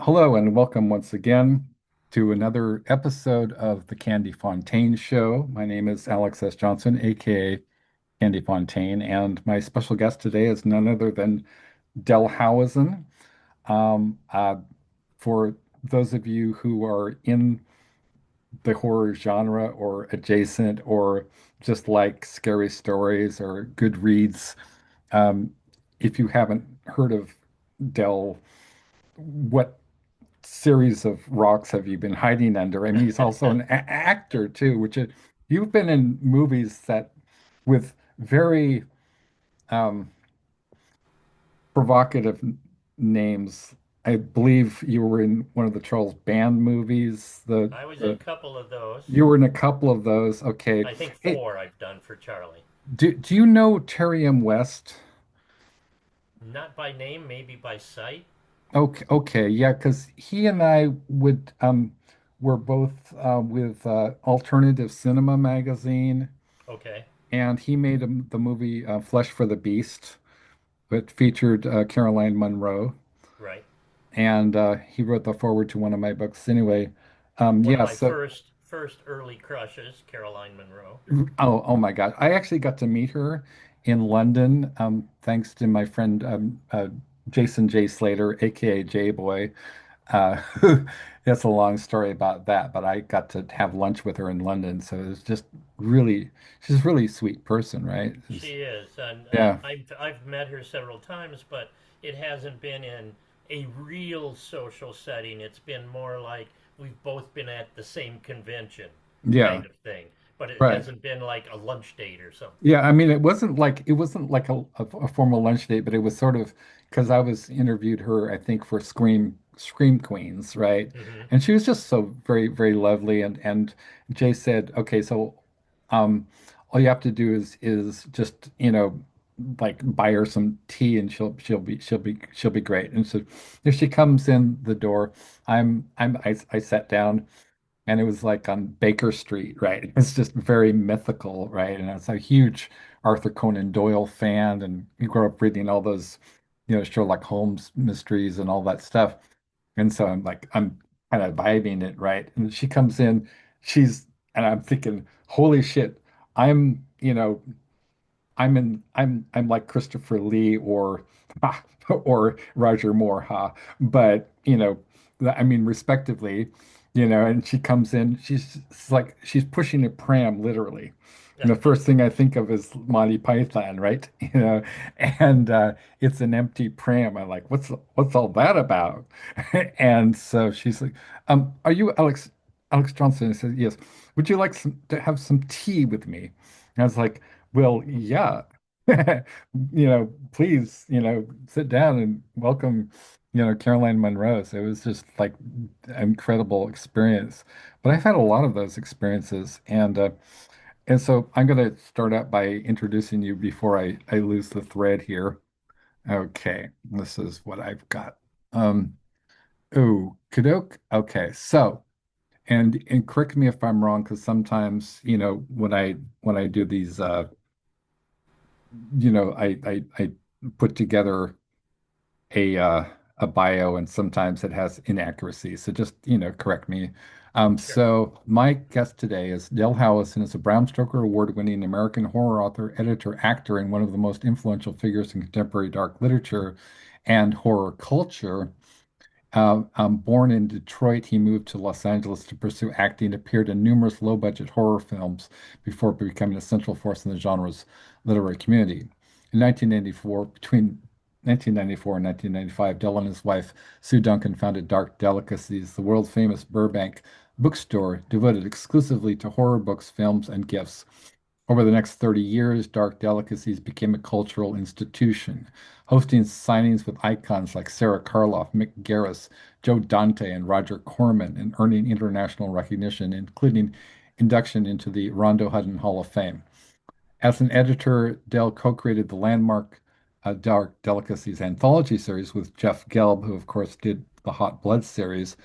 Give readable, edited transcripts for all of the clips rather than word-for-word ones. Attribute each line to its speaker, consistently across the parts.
Speaker 1: Hello and welcome once again to another episode of the Kandy Fontaine Show. My name is Alex S. Johnson, aka Kandy Fontaine, and my special guest today is none other than Del Howison. Um, uh, for those of you who are in the horror genre or adjacent or just like scary stories or good reads, um, if you haven't heard of Del, what series of rocks have you been hiding under? I mean, he's also an actor too, you've been in movies that with very um, provocative names. I believe you were in one of the Charles Band movies.
Speaker 2: I was in a
Speaker 1: The
Speaker 2: couple of those.
Speaker 1: You were in a couple of those. Okay.
Speaker 2: I think
Speaker 1: Hey,
Speaker 2: four I've done for Charlie.
Speaker 1: do you know Terry M. West?
Speaker 2: Not by name, maybe by sight.
Speaker 1: Okay, yeah, because he and I would were both with Alternative Cinema magazine,
Speaker 2: Okay,
Speaker 1: and he made the movie Flesh for the Beast, which featured Caroline Munro,
Speaker 2: right.
Speaker 1: and he wrote the foreword to one of my books. Anyway,
Speaker 2: One of
Speaker 1: yeah,
Speaker 2: my
Speaker 1: so
Speaker 2: first early crushes, Caroline Monroe.
Speaker 1: oh my God, I actually got to meet her in London, thanks to my friend Jason J. Slater, aka J Boy. Uh, it's a long story about that, but I got to have lunch with her in London, so it was just really, she's a really sweet person, right?
Speaker 2: She is, and
Speaker 1: Yeah,
Speaker 2: I've met her several times, but it hasn't been in a real social setting. It's been more like we've both been at the same convention
Speaker 1: yeah,
Speaker 2: kind of thing, but it
Speaker 1: right.
Speaker 2: hasn't been like a lunch date or something.
Speaker 1: Yeah, I mean, it wasn't like a formal lunch date, but it was sort of because I was interviewed her, I think, for Scream Queens, right?
Speaker 2: Hmm.
Speaker 1: And she was just so very, very lovely. And Jay said, okay, so all you have to do is just, like buy her some tea and she'll be great. And so if she comes in the door, I sat down and it was like on Baker Street, right? It's just very mythical, right? And I was a huge Arthur Conan Doyle fan, and you grew up reading all those, Sherlock Holmes mysteries and all that stuff. And so I'm kind of vibing it, right? And she comes in, and I'm thinking, holy shit, I'm, you know, I'm like Christopher Lee or or Roger Moore, huh? But I mean, respectively, and she comes in, she's pushing a pram literally. And the first thing I think of is Monty Python, right? And it's an empty pram. I'm like, what's all that about? And so she's like, are you Alex Johnson? I said, yes. Would you like to have some tea with me? And I was like, well, yeah. Please, sit down and welcome, Caroline Monroe. So it was just like an incredible experience. But I've had a lot of those experiences, and so I'm going to start out by introducing you before I lose the thread here. Okay, this is what I've got. Um, Kadoke. Okay, so and correct me if I'm wrong, because sometimes, when I do these I put together a uh, a bio, and sometimes it has inaccuracies. So just, correct me.
Speaker 2: Sure.
Speaker 1: So my guest today is Del Howison, is a Bram Stoker Award-winning American horror author, editor, actor, and one of the most influential figures in contemporary dark literature and horror culture. Born in Detroit, he moved to Los Angeles to pursue acting, appeared in numerous low-budget horror films before becoming a central force in the genre's literary community. In 1994, between 1994 and 1995, Dell and his wife, Sue Duncan, founded Dark Delicacies, the world-famous Burbank bookstore devoted exclusively to horror books, films, and gifts. Over the next 30 years, Dark Delicacies became a cultural institution, hosting signings with icons like Sarah Karloff, Mick Garris, Joe Dante, and Roger Corman, and earning international recognition, including induction into the Rondo Hutton Hall of Fame. As an editor, Dell co-created the landmark Dark Delicacies anthology series with Jeff Gelb, who of course did the Hot Blood series,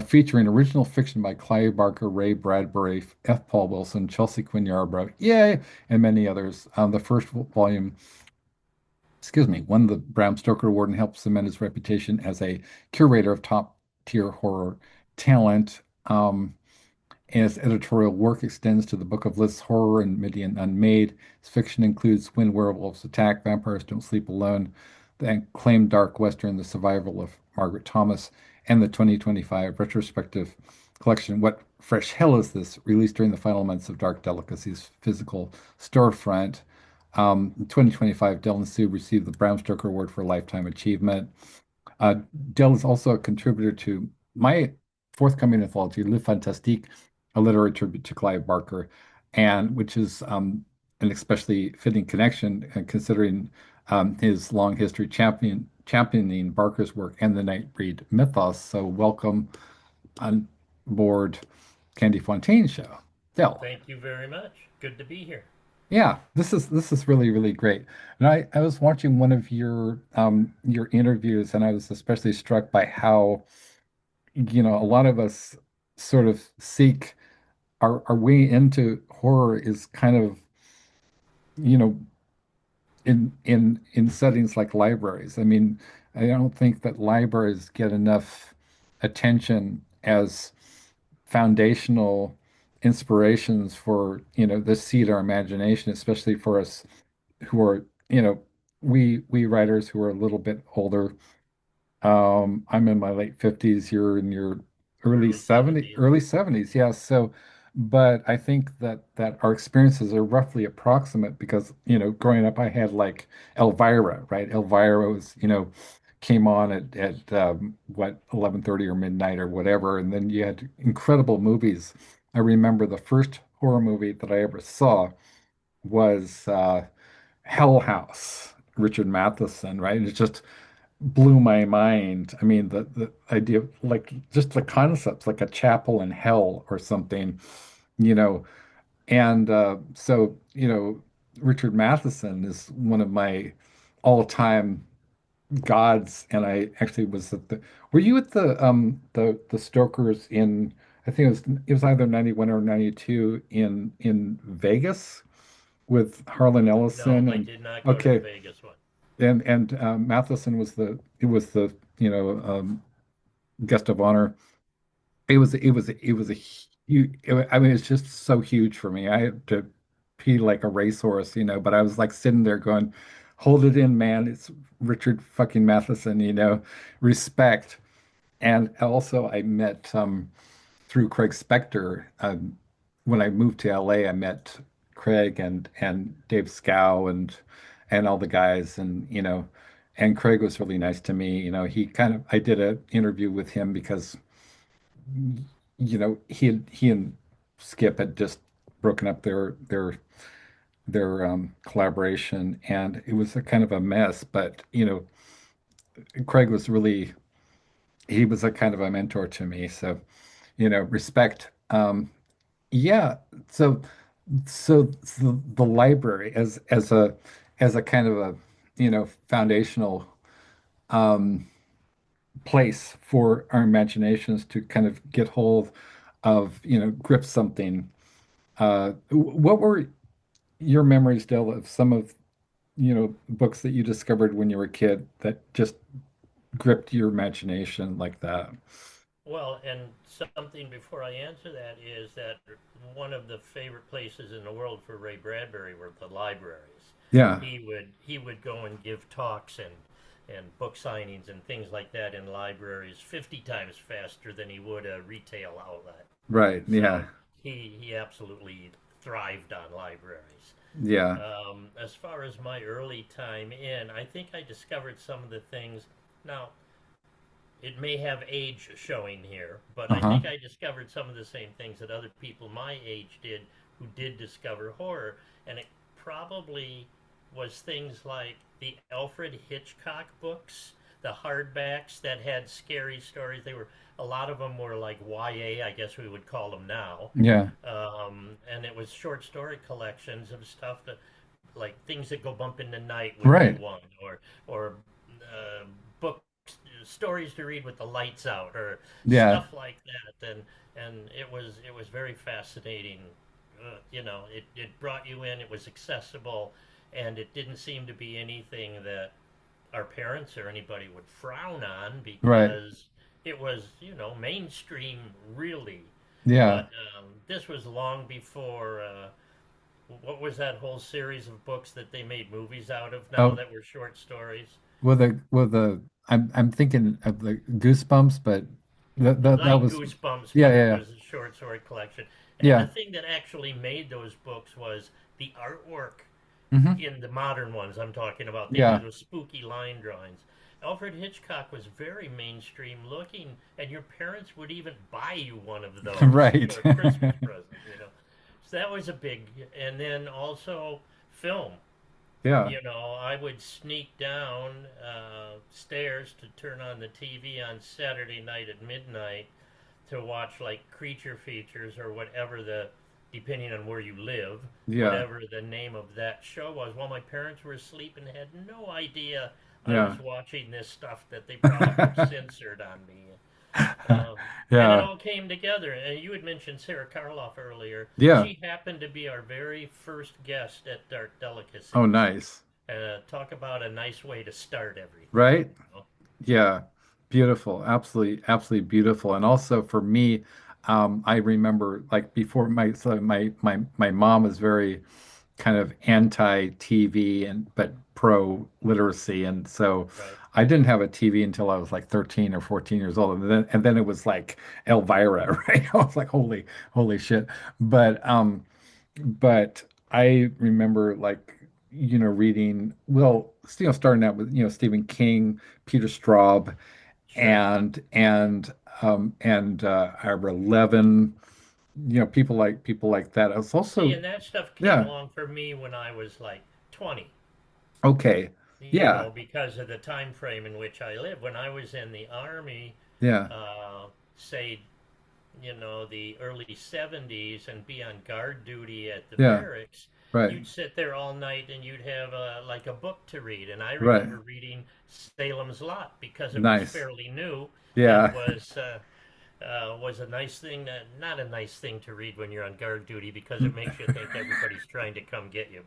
Speaker 1: featuring original fiction by Clive Barker, Ray Bradbury, F. Paul Wilson, Chelsea Quinn Yarbrough, yay, and many others. The first volume, excuse me, won the Bram Stoker Award and helped cement his reputation as a curator of top tier horror talent. And his editorial work extends to the Book of Lists horror and Midian Unmade. His fiction includes When Werewolves Attack, Vampires Don't Sleep Alone, the acclaimed dark western, The Survival of Margaret Thomas, and the 2025 retrospective collection, What Fresh Hell Is This?, released during the final months of Dark Delicacies' physical storefront. In 2025, Dylan Sue received the Bram Stoker Award for Lifetime Achievement. Uh, Dell is also a contributor to my forthcoming anthology, Le Fantastique, a literary tribute to Clive Barker, and which is an especially fitting connection considering his long history championing Barker's work and the Nightbreed mythos. So welcome on board Kandy Fontaine show. Dell.
Speaker 2: Thank you very much. Good to be here.
Speaker 1: Yeah, this is really, really great. And I was watching one of your interviews and I was especially struck by how, a lot of us sort of seek our way into horror is kind of, you know, in settings like libraries. I mean, I don't think that libraries get enough attention as foundational inspirations for, the seed our imagination, especially for us who are, we writers who are a little bit older. I'm in my late 50s, you're in your
Speaker 2: Early 70s.
Speaker 1: early 70s, yeah. So, but I think that our experiences are roughly approximate because, growing up I had like Elvira, right? Elvira was, came on at what 11:30 or midnight or whatever, and then you had incredible movies. I remember the first horror movie that I ever saw was Hell House, Richard Matheson, right? And it just blew my mind. I mean, the idea of like just the concepts, like a chapel in hell or something, you know. And so, Richard Matheson is one of my all-time gods. And I actually was at the. Were you at the Stokers in? I think it was either 91 or 92 in Vegas with Harlan
Speaker 2: No,
Speaker 1: Ellison
Speaker 2: I
Speaker 1: and
Speaker 2: did not go to the
Speaker 1: okay.
Speaker 2: Vegas one.
Speaker 1: And Matheson was the guest of honor. It was a huge. I mean, it's just so huge for me. I had to pee like a racehorse, but I was like sitting there going, "Hold it in, man! It's Richard fucking Matheson, respect." And also, I met through Craig Spector. When I moved to LA, I met Craig and Dave Scow and all the guys, and Craig was really nice to me. I did an interview with him because he and Skip had just broken up their collaboration, and it was a kind of a mess. But Craig was really he was a kind of a mentor to me. So respect. Yeah. So so the library as a kind of a foundational um, place for our imaginations to kind of get hold of grip something. What were your memories, Dale, of some of books that you discovered when you were a kid that just gripped your imagination like that?
Speaker 2: Well, and something before I answer that is that one of the favorite places in the world for Ray Bradbury were the libraries.
Speaker 1: Yeah,
Speaker 2: He would go and give talks and book signings and things like that in libraries 50 times faster than he would a retail outlet.
Speaker 1: right.
Speaker 2: So
Speaker 1: Yeah,
Speaker 2: he absolutely thrived on libraries.
Speaker 1: yeah.
Speaker 2: As far as my early time in, I think I discovered some of the things. Now, it may have age showing here, but I
Speaker 1: Uh-huh.
Speaker 2: think I discovered some of the same things that other people my age did who did discover horror. And it probably was things like the Alfred Hitchcock books, the hardbacks that had scary stories. A lot of them were like YA, I guess we would call them now.
Speaker 1: Yeah,
Speaker 2: And it was short story collections of stuff that, like Things That Go Bump in the Night would be
Speaker 1: right.
Speaker 2: one, or books, stories to read with the lights out, or
Speaker 1: Yeah,
Speaker 2: stuff like that. And it was very fascinating. It brought you in. It was accessible, and it didn't seem to be anything that our parents or anybody would frown on
Speaker 1: right.
Speaker 2: because it was, mainstream really.
Speaker 1: Yeah.
Speaker 2: But this was long before what was that whole series of books that they made movies out of now
Speaker 1: Oh,
Speaker 2: that were short stories?
Speaker 1: I'm thinking of the Goosebumps, but that
Speaker 2: Like
Speaker 1: was
Speaker 2: Goosebumps,
Speaker 1: yeah,
Speaker 2: but it
Speaker 1: yeah,
Speaker 2: was a short story collection. And the
Speaker 1: yeah,
Speaker 2: thing that actually made those books was the artwork
Speaker 1: yeah.
Speaker 2: in the modern ones I'm talking about. They do
Speaker 1: Yeah.
Speaker 2: those spooky line drawings. Alfred Hitchcock was very mainstream looking, and your parents would even buy you one of those
Speaker 1: Right.
Speaker 2: for a Christmas present. So that was a big, and then also film.
Speaker 1: Yeah.
Speaker 2: I would sneak down stairs to turn on the TV on Saturday night at midnight to watch like creature features or whatever depending on where you live,
Speaker 1: Yeah.
Speaker 2: whatever the name of that show was, while my parents were asleep and had no idea I
Speaker 1: Yeah.
Speaker 2: was watching this stuff that they probably censored on me. Um, and it
Speaker 1: Yeah.
Speaker 2: all came together. And you had mentioned Sarah Karloff earlier.
Speaker 1: Yeah.
Speaker 2: She happened to be our very first guest at Dark
Speaker 1: Oh,
Speaker 2: Delicacies.
Speaker 1: nice.
Speaker 2: Talk about a nice way to start everything.
Speaker 1: Right? Yeah. Beautiful. Absolutely, absolutely beautiful. And also for me, I remember like before my mom was very kind of anti-TV and but pro literacy. And so
Speaker 2: Right.
Speaker 1: I didn't have a TV until I was like 13 or 14 years old. And then it was like Elvira, right? I was like, holy shit. But but I remember like reading well, starting out with Stephen King, Peter Straub,
Speaker 2: Sure.
Speaker 1: and Ira Levin, people like that. I was
Speaker 2: See,
Speaker 1: also
Speaker 2: and that stuff came
Speaker 1: yeah,
Speaker 2: along for me when I was like 20,
Speaker 1: okay, yeah,
Speaker 2: because of the time frame in which I live. When I was in the Army,
Speaker 1: yeah,
Speaker 2: say, the early 70s and be on guard duty at the
Speaker 1: yeah,
Speaker 2: barracks,
Speaker 1: right,
Speaker 2: you'd sit there all night and you'd have like a book to read. And I
Speaker 1: right,
Speaker 2: remember reading Salem's Lot because it was
Speaker 1: nice,
Speaker 2: fairly new and
Speaker 1: yeah,
Speaker 2: was a nice thing, not a nice thing to read when you're on guard duty because it makes you think everybody's trying to come get you.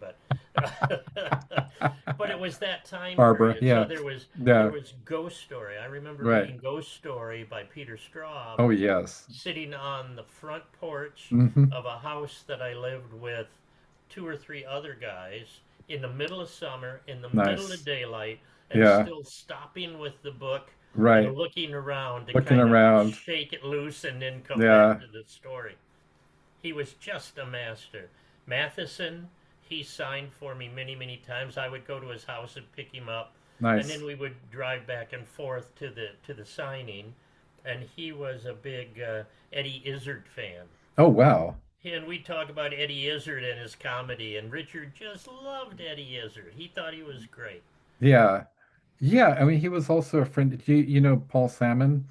Speaker 2: But it was that time
Speaker 1: Barbara,
Speaker 2: period. So
Speaker 1: yeah,
Speaker 2: there
Speaker 1: yeah,
Speaker 2: was Ghost Story. I remember
Speaker 1: right,
Speaker 2: reading Ghost Story by Peter Straub,
Speaker 1: oh yes,
Speaker 2: sitting on the front porch
Speaker 1: hmm,
Speaker 2: of a house that I lived with two or three other guys in the middle of summer, in the middle of
Speaker 1: nice,
Speaker 2: daylight, and
Speaker 1: yeah,
Speaker 2: still stopping with the book and
Speaker 1: right,
Speaker 2: looking around to
Speaker 1: looking
Speaker 2: kind of
Speaker 1: around,
Speaker 2: shake it loose and then come back
Speaker 1: yeah,
Speaker 2: to the story. He was just a master. Matheson, he signed for me many, many times. I would go to his house and pick him up, and
Speaker 1: nice,
Speaker 2: then we would drive back and forth to the signing. And he was a big Eddie Izzard fan.
Speaker 1: oh wow,
Speaker 2: And we talk about Eddie Izzard and his comedy, and Richard just loved Eddie Izzard. He thought he was great,
Speaker 1: yeah, yeah. I mean, he was also a friend. You know Paul Salmon?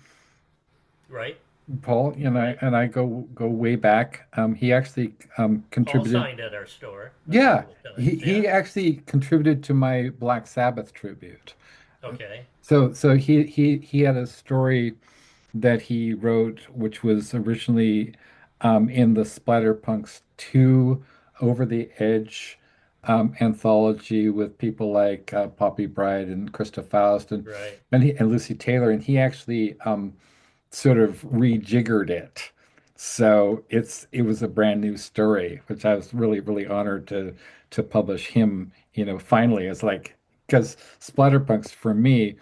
Speaker 2: right?
Speaker 1: Paul,
Speaker 2: Right.
Speaker 1: and I go way back. He actually
Speaker 2: Paul
Speaker 1: contributed.
Speaker 2: signed at our store a
Speaker 1: Yeah,
Speaker 2: couple of
Speaker 1: he
Speaker 2: times. Yeah.
Speaker 1: he actually contributed to my Black Sabbath tribute.
Speaker 2: Okay.
Speaker 1: So he had a story that he wrote, which was originally in the Splatterpunks 2 Over the Edge anthology with people like Poppy Bride and Krista Faust
Speaker 2: Right.
Speaker 1: and Lucy Taylor, and he actually sort of rejiggered it. So it was a brand new story, which I was really, really honored to publish him, finally. It's like because Splatterpunks for me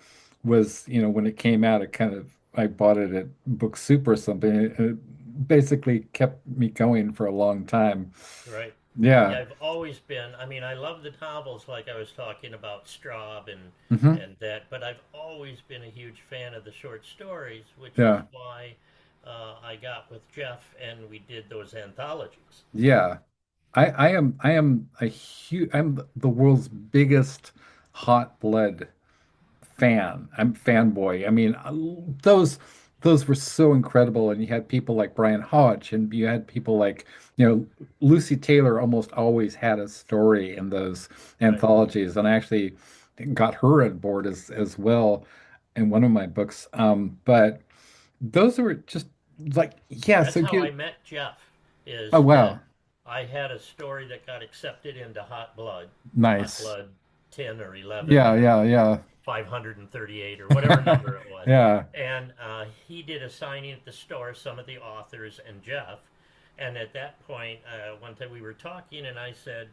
Speaker 1: was, when it came out, it kind of I bought it at Book Soup or something. It basically kept me going for a long time.
Speaker 2: Right.
Speaker 1: Yeah.
Speaker 2: Yeah, I've always been. I mean, I love the novels, like I was talking about Straub and
Speaker 1: Hmm.
Speaker 2: and that, but I've always been a huge fan of the short stories, which is
Speaker 1: Yeah.
Speaker 2: why I got with Jeff and we did those anthologies.
Speaker 1: Yeah. I am a huge I'm the world's biggest hot blood fan. I'm fanboy. I mean, those were so incredible, and you had people like Brian Hodge, and you had people like Lucy Taylor. Almost always had a story in those
Speaker 2: Right.
Speaker 1: anthologies, and I actually got her on board as well in one of my books. But those were just like yeah.
Speaker 2: That's
Speaker 1: So
Speaker 2: how I
Speaker 1: good.
Speaker 2: met Jeff.
Speaker 1: Oh
Speaker 2: Is that
Speaker 1: wow,
Speaker 2: I had a story that got accepted into Hot
Speaker 1: nice.
Speaker 2: Blood 10 or 11
Speaker 1: Yeah,
Speaker 2: or
Speaker 1: yeah, yeah.
Speaker 2: 538 or whatever number it one.
Speaker 1: Yeah.
Speaker 2: And he did a signing at the store, some of the authors and Jeff. And at that point, one time we were talking, and I said,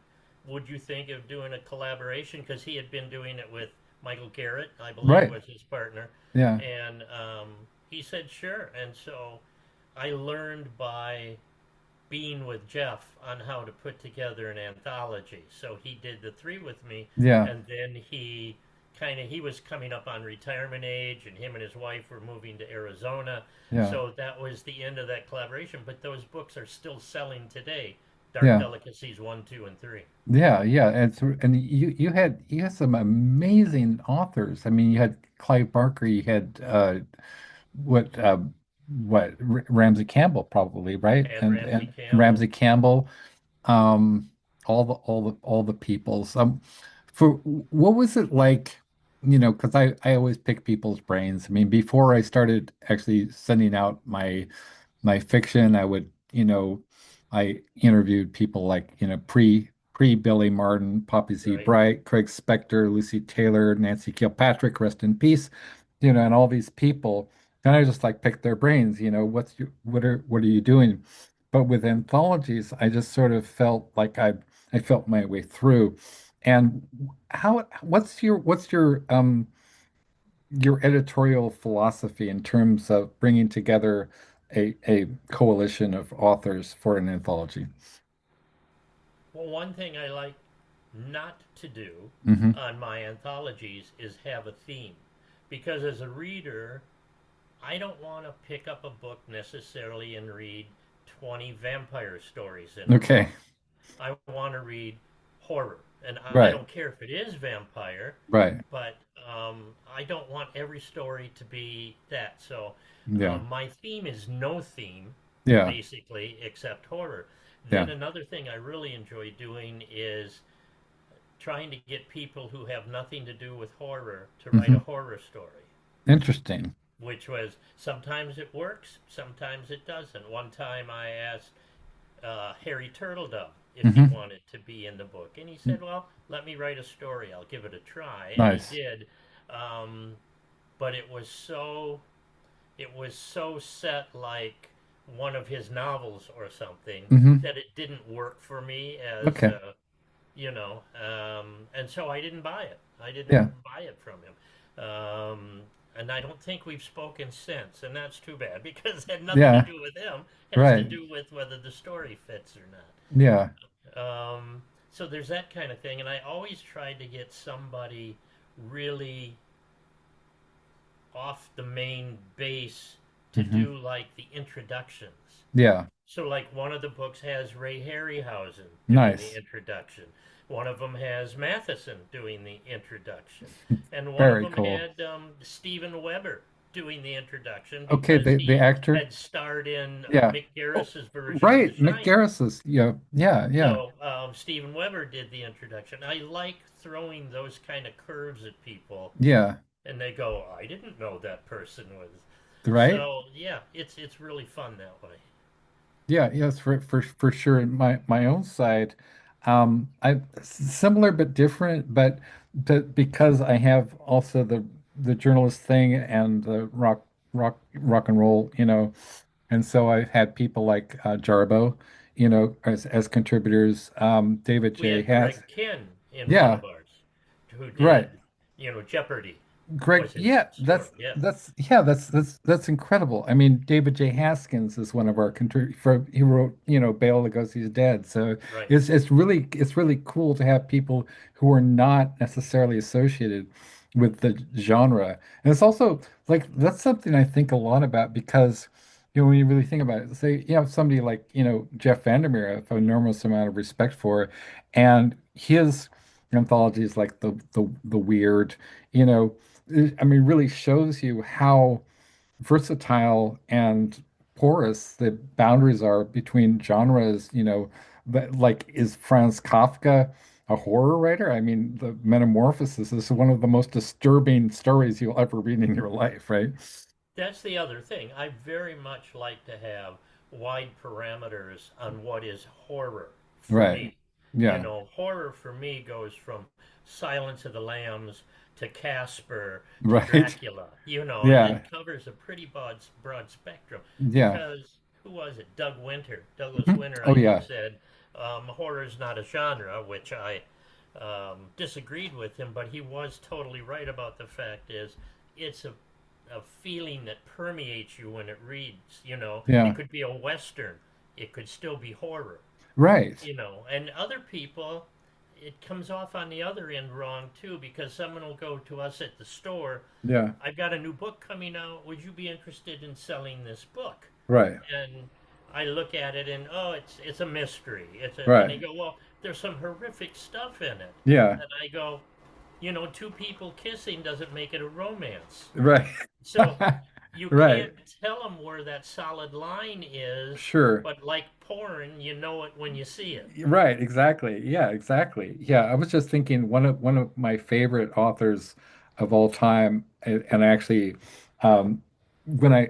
Speaker 2: would you think of doing a collaboration? Because he had been doing it with Michael Garrett, I believe,
Speaker 1: Right.
Speaker 2: was his partner.
Speaker 1: Yeah.
Speaker 2: And he said, sure. And so I learned by being with Jeff on how to put together an anthology. So he did the three with me,
Speaker 1: Yeah.
Speaker 2: and then he was coming up on retirement age, and him and his wife were moving to Arizona.
Speaker 1: Yeah.
Speaker 2: So that was the end of that collaboration. But those books are still selling today. Dark
Speaker 1: Yeah.
Speaker 2: Delicacies 1, 2, and 3.
Speaker 1: Yeah, yeah, and you had some amazing authors. I mean, you had Clive Barker, you had what Ramsey Campbell probably, right?
Speaker 2: And Ramsey
Speaker 1: And
Speaker 2: Campbell.
Speaker 1: Ramsey Campbell, um, all the peoples. For what was it like? Because I always pick people's brains. I mean, before I started actually sending out my fiction, I interviewed people like, pre Billy Martin, Poppy Z.
Speaker 2: Right.
Speaker 1: Bright, Craig Spector, Lucy Taylor, Nancy Kilpatrick, rest in peace, and all these people. And I just like picked their brains, what are you doing? But with anthologies, I just sort of felt like I felt my way through. And what's your editorial philosophy in terms of bringing together a coalition of authors for an anthology?
Speaker 2: Well, one thing I like not to do
Speaker 1: Hmm.
Speaker 2: on my anthologies is have a theme. Because as a reader, I don't want to pick up a book necessarily and read 20 vampire stories in a row.
Speaker 1: Okay.
Speaker 2: I want to read horror. And I
Speaker 1: Right.
Speaker 2: don't care if it is vampire,
Speaker 1: Right.
Speaker 2: but I don't want every story to be that. So
Speaker 1: Yeah.
Speaker 2: my theme is no theme,
Speaker 1: Yeah.
Speaker 2: basically, except horror.
Speaker 1: Yeah.
Speaker 2: Then another thing I really enjoy doing is trying to get people who have nothing to do with horror to write a
Speaker 1: Hmm.
Speaker 2: horror story,
Speaker 1: Interesting.
Speaker 2: which was sometimes it works, sometimes it doesn't. One time I asked Harry Turtledove if he
Speaker 1: Hmm.
Speaker 2: wanted to be in the book, and he said, "Well, let me write a story. I'll give it a try," and he
Speaker 1: Nice.
Speaker 2: did. Um, but it was so set like one of his novels or something
Speaker 1: Hmm.
Speaker 2: that it didn't work for me as
Speaker 1: Okay.
Speaker 2: and so I didn't buy it. I didn't
Speaker 1: Yeah.
Speaker 2: buy it from him. And I don't think we've spoken since, and that's too bad because it had nothing to
Speaker 1: Yeah.
Speaker 2: do with him. It has to
Speaker 1: Right.
Speaker 2: do with whether the story fits or
Speaker 1: Yeah.
Speaker 2: not. So there's that kind of thing, and I always tried to get somebody really off the main base to
Speaker 1: Hmm.
Speaker 2: do like the introductions.
Speaker 1: Yeah.
Speaker 2: So, like, one of the books has Ray Harryhausen doing the
Speaker 1: Nice.
Speaker 2: introduction. One of them has Matheson doing the introduction. And one of
Speaker 1: Very
Speaker 2: them
Speaker 1: cool.
Speaker 2: had Steven Weber doing the introduction
Speaker 1: Okay,
Speaker 2: because
Speaker 1: the
Speaker 2: he
Speaker 1: actor.
Speaker 2: had starred in
Speaker 1: Yeah.
Speaker 2: Mick
Speaker 1: Oh,
Speaker 2: Garris's version of The
Speaker 1: right. Mick
Speaker 2: Shining.
Speaker 1: Garris's. Yeah. Yeah. Yeah.
Speaker 2: So, Steven Weber did the introduction. I like throwing those kind of curves at people,
Speaker 1: Yeah.
Speaker 2: and they go, I didn't know that person was.
Speaker 1: Right.
Speaker 2: So, yeah, it's really fun that way.
Speaker 1: Yeah, yes, for sure. My own side, I similar but different, but because I have also the journalist thing and the rock and roll, and so I've had people like Jarbo, as contributors. David
Speaker 2: We
Speaker 1: J.
Speaker 2: had
Speaker 1: has,
Speaker 2: Greg Kinn in one
Speaker 1: yeah,
Speaker 2: of ours who
Speaker 1: right.
Speaker 2: did, Jeopardy
Speaker 1: Greg,
Speaker 2: was his
Speaker 1: yeah,
Speaker 2: story. Yeah,
Speaker 1: that's incredible. I mean, David J. Haskins is one of our he wrote, Bela Lugosi's Dead. So
Speaker 2: right.
Speaker 1: it's really cool to have people who are not necessarily associated with the genre. And it's also like that's something I think a lot about because when you really think about it, say you have somebody like, Jeff Vandermeer, I have an enormous amount of respect for, and his anthologies like the weird, you know. I mean, really shows you how versatile and porous the boundaries are between genres, but like, is Franz Kafka a horror writer? I mean, the Metamorphosis is one of the most disturbing stories you'll ever read in your life, right?
Speaker 2: That's the other thing. I very much like to have wide parameters on what is horror for
Speaker 1: Right.
Speaker 2: me.
Speaker 1: Yeah.
Speaker 2: Horror for me goes from Silence of the Lambs to Casper to
Speaker 1: Right.
Speaker 2: Dracula, and
Speaker 1: Yeah.
Speaker 2: it covers a pretty broad spectrum.
Speaker 1: Yeah.
Speaker 2: Because who was it? Douglas
Speaker 1: Mhm.
Speaker 2: Winter, I
Speaker 1: Oh
Speaker 2: think,
Speaker 1: yeah.
Speaker 2: said horror is not a genre, which I disagreed with him, but he was totally right about the fact is it's a feeling that permeates you when it reads. It
Speaker 1: Yeah.
Speaker 2: could be a Western, it could still be horror,
Speaker 1: Right.
Speaker 2: and other people, it comes off on the other end wrong too, because someone will go to us at the store.
Speaker 1: Yeah.
Speaker 2: I've got a new book coming out. Would you be interested in selling this book?
Speaker 1: Right.
Speaker 2: And I look at it and it's a mystery. And they
Speaker 1: Right.
Speaker 2: go, well, there's some horrific stuff in it.
Speaker 1: Yeah.
Speaker 2: And I go, two people kissing doesn't make it a romance.
Speaker 1: Right.
Speaker 2: So you can't
Speaker 1: Right.
Speaker 2: tell them where that solid line is,
Speaker 1: Sure.
Speaker 2: but like porn, you know it when you see it.
Speaker 1: Right, exactly. Yeah, exactly. Yeah, I was just thinking one of my favorite authors of all time, and actually, when I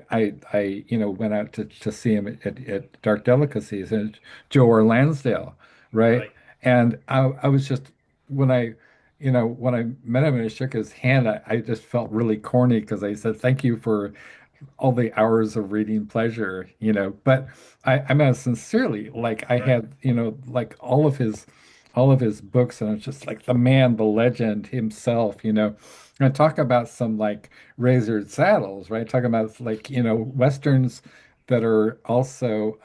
Speaker 1: went out to see him at Dark Delicacies, and Joe Lansdale, right?
Speaker 2: Right.
Speaker 1: And I was just when I met him and I shook his hand, I just felt really corny because I said thank you for all the hours of reading pleasure. But I mean, sincerely, like I
Speaker 2: Right.
Speaker 1: had, like all of his books, and it's just like the man, the legend himself. And talk about some like razored saddles, right? Talking about like, Westerns that are also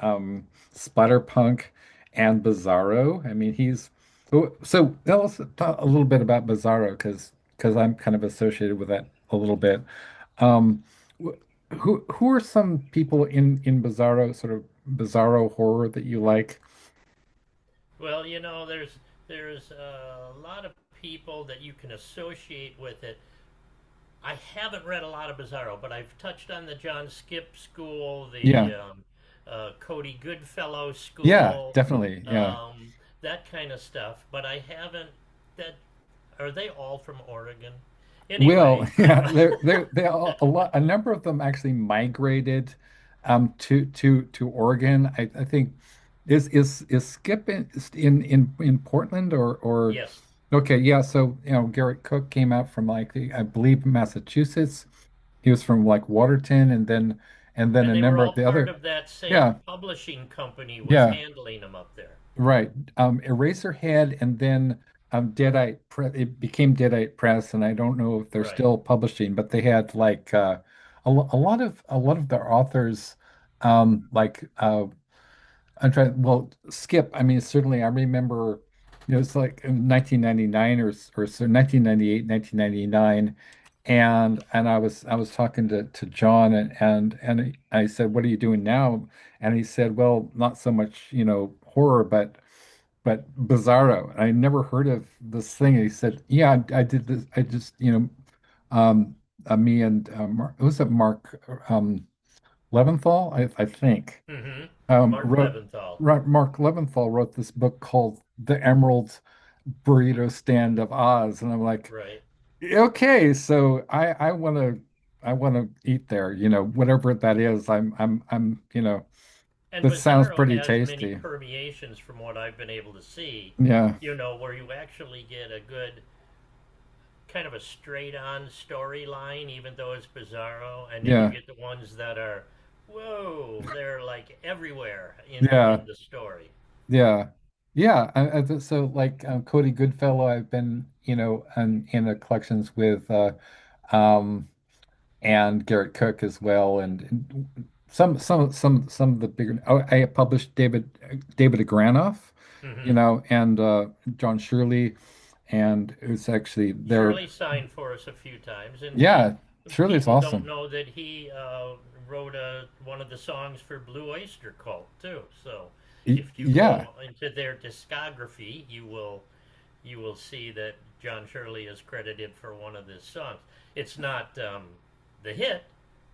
Speaker 1: splatterpunk and bizarro. I mean, so tell us a little bit about bizarro because I'm kind of associated with that a little bit. Um, who are some people in Bizarro, sort of Bizarro horror that you like?
Speaker 2: Well, there's a lot of people that you can associate with it. I haven't read a lot of Bizarro, but I've touched on the John Skip school,
Speaker 1: Yeah,
Speaker 2: the Cody Goodfellow
Speaker 1: yeah,
Speaker 2: school,
Speaker 1: definitely. Yeah.
Speaker 2: um, that kind of stuff. But I haven't. That Are they all from Oregon?
Speaker 1: Well,
Speaker 2: Anyway,
Speaker 1: yeah, they a number of them actually migrated to Oregon. I think is Skip in Portland or
Speaker 2: yes,
Speaker 1: okay, yeah. So Garrett Cook came out from like I believe Massachusetts. He was from like Waterton, and then
Speaker 2: and
Speaker 1: a
Speaker 2: they were
Speaker 1: number
Speaker 2: all
Speaker 1: of the
Speaker 2: part
Speaker 1: other.
Speaker 2: of that same
Speaker 1: Yeah,
Speaker 2: publishing company was
Speaker 1: yeah,
Speaker 2: handling them up there.
Speaker 1: right. Eraserhead, and then Deadite Press. It became Deadite Press, and I don't know if they're
Speaker 2: Right.
Speaker 1: still publishing, but they had like a lot of their authors, like I'm trying. Well, Skip. I mean, certainly I remember. It's like in 1999 or so 1998, 1999, and I was talking to John, and I said, "What are you doing now?" And he said, "Well, not so much, horror, but Bizarro." And I never heard of this thing. And he said, "Yeah, I did this. I just, me and was it Mark Leventhal? I think."
Speaker 2: Mm-hmm.
Speaker 1: um,
Speaker 2: Mark
Speaker 1: wrote
Speaker 2: Leventhal.
Speaker 1: Mark Leventhal wrote this book called The Emerald Burrito Stand of Oz, and I'm like,
Speaker 2: Right.
Speaker 1: okay, so I want to eat there, whatever that is.
Speaker 2: And
Speaker 1: That sounds
Speaker 2: Bizarro
Speaker 1: pretty
Speaker 2: has many
Speaker 1: tasty.
Speaker 2: permeations from what I've been able to see,
Speaker 1: Yeah,
Speaker 2: where you actually get a good kind of a straight on storyline, even though it's Bizarro, and then you
Speaker 1: yeah,
Speaker 2: get the ones that are, whoa, they're like everywhere in
Speaker 1: yeah,
Speaker 2: the story.
Speaker 1: yeah, yeah. So like Cody Goodfellow, I've been, in the collections with um and Garrett Cook as well, and some of the bigger. Oh, I published David Agranoff,
Speaker 2: Hmm.
Speaker 1: and John Shirley, and it's actually there.
Speaker 2: Shirley signed for us a few times, and
Speaker 1: Yeah, Shirley is
Speaker 2: people don't
Speaker 1: awesome.
Speaker 2: know that he wrote one of the songs for Blue Oyster Cult too. So if you
Speaker 1: Yeah,
Speaker 2: go into their discography, you will see that John Shirley is credited for one of his songs. It's not the hit,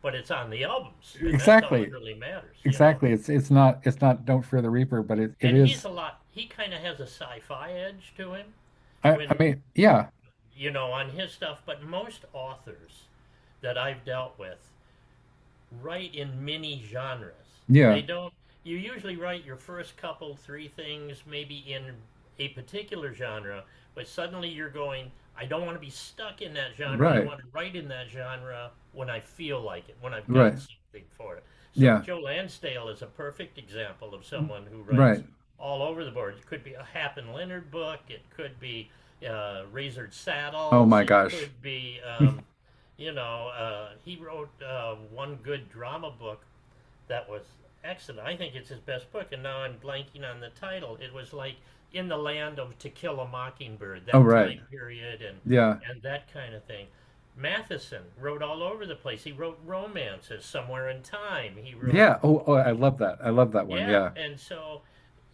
Speaker 2: but it's on the albums, and that's all that
Speaker 1: exactly,
Speaker 2: really matters.
Speaker 1: exactly. It's not Don't Fear the Reaper, but it
Speaker 2: And he's
Speaker 1: is.
Speaker 2: a lot. He kind of has a sci-fi edge to him
Speaker 1: I
Speaker 2: when
Speaker 1: mean, yeah,
Speaker 2: on his stuff. But most authors that I've dealt with write in many genres. They
Speaker 1: yeah,
Speaker 2: don't. You usually write your first couple, three things, maybe in a particular genre, but suddenly you're going, I don't want to be stuck in that genre. I
Speaker 1: Right.
Speaker 2: want to write in that genre when I feel like it, when I've got
Speaker 1: Right.
Speaker 2: something for it. So
Speaker 1: Yeah.
Speaker 2: Joe Lansdale is a perfect example of someone who writes
Speaker 1: Right.
Speaker 2: all over the board. It could be a Hap and Leonard book. It could be Razored
Speaker 1: Oh
Speaker 2: Saddles.
Speaker 1: my
Speaker 2: It
Speaker 1: gosh.
Speaker 2: could be, he wrote one good drama book that was excellent. I think it's his best book, and now I'm blanking on the title. It was like in the land of To Kill a Mockingbird,
Speaker 1: Oh,
Speaker 2: that
Speaker 1: right.
Speaker 2: time period, and
Speaker 1: Yeah.
Speaker 2: that kind of thing. Matheson wrote all over the place. He wrote romances, Somewhere in Time. He wrote,
Speaker 1: Yeah. Oh, oh, I love that. I love that one.
Speaker 2: yeah,
Speaker 1: Yeah.
Speaker 2: and so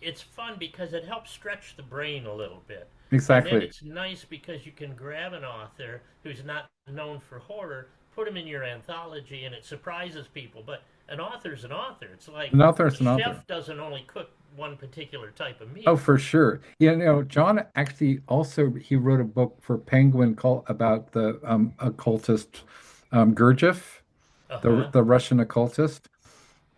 Speaker 2: it's fun because it helps stretch the brain a little bit. And then
Speaker 1: Exactly.
Speaker 2: it's nice because you can grab an author who's not known for horror, put him in your anthology, and it surprises people. But an author's an author. It's like
Speaker 1: An author
Speaker 2: a
Speaker 1: is an author.
Speaker 2: chef doesn't only cook one particular type of
Speaker 1: Oh,
Speaker 2: meal.
Speaker 1: for sure. John actually also he wrote a book for Penguin called about the occultist Gurdjieff,
Speaker 2: Uh
Speaker 1: the
Speaker 2: huh.
Speaker 1: the Russian occultist.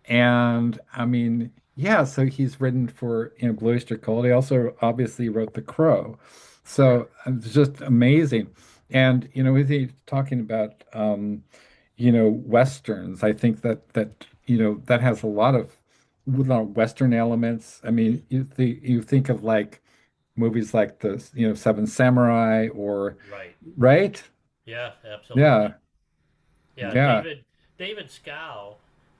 Speaker 1: And I mean, yeah, so he's written for, Blue Oyster Cult. He also obviously wrote The Crow.
Speaker 2: Right.
Speaker 1: So it's just amazing. And, with he talking about, Westerns, I think that has a lot of Western elements. I mean, you think of like movies like the, Seven Samurai or,
Speaker 2: Right.
Speaker 1: right?
Speaker 2: Yeah, absolutely.
Speaker 1: Yeah,
Speaker 2: Yeah,
Speaker 1: yeah,
Speaker 2: David Scow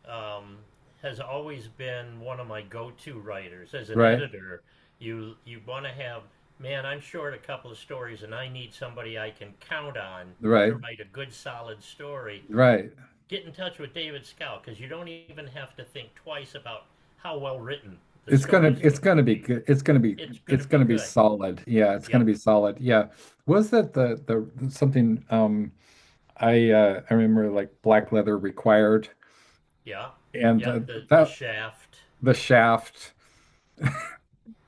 Speaker 2: um, has always been one of my go-to writers. As an
Speaker 1: right,
Speaker 2: editor, you want to have, man, I'm short a couple of stories and I need somebody I can count on to
Speaker 1: right,
Speaker 2: write a good solid story.
Speaker 1: right.
Speaker 2: Get in touch with David Scow because you don't even have to think twice about how well written the
Speaker 1: It's gonna
Speaker 2: story's
Speaker 1: it's
Speaker 2: going to
Speaker 1: gonna be
Speaker 2: be.
Speaker 1: good. It's gonna be
Speaker 2: It's going
Speaker 1: it's
Speaker 2: to be
Speaker 1: gonna be
Speaker 2: good.
Speaker 1: solid. Yeah, it's gonna
Speaker 2: Yep.
Speaker 1: be solid. Yeah. Was that the something I remember like Black Leather Required
Speaker 2: Yeah.
Speaker 1: and
Speaker 2: Yep. The
Speaker 1: that
Speaker 2: Shaft.
Speaker 1: the Shaft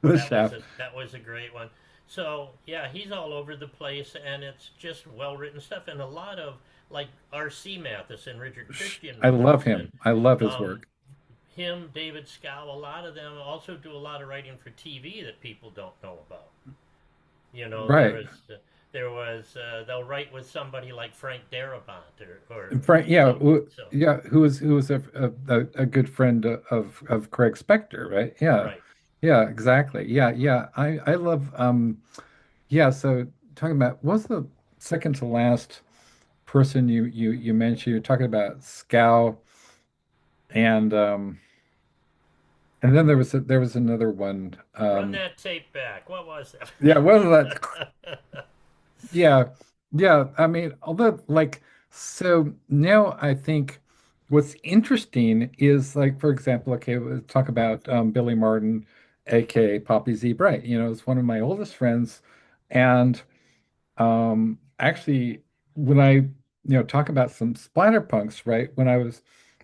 Speaker 1: the Shaft.
Speaker 2: That was a great one. So yeah, he's all over the place, and it's just well written stuff, and a lot of like R.C. Matheson, Richard Christian
Speaker 1: I love
Speaker 2: Matheson,
Speaker 1: him. I love his
Speaker 2: um,
Speaker 1: work.
Speaker 2: him, David Scow. A lot of them also do a lot of writing for TV that people don't know about. You know,
Speaker 1: Right.
Speaker 2: there was they'll write with somebody like Frank Darabont or
Speaker 1: And Frank, yeah,
Speaker 2: some so
Speaker 1: who was a good friend of Craig Spector, right? Yeah.
Speaker 2: right.
Speaker 1: Yeah, exactly. Yeah, yeah. I love yeah, so talking about what's the second to last person you mentioned? You're talking about Scow and then there was another one.
Speaker 2: Run that tape back. What was
Speaker 1: Yeah, what was that?
Speaker 2: that?
Speaker 1: Yeah, yeah. I mean, although like so now I think what's interesting is like for example, okay, let's talk about Billy Martin, aka Poppy Z. Bright. It's one of my oldest friends, and actually, when I talk about some splatterpunks, right?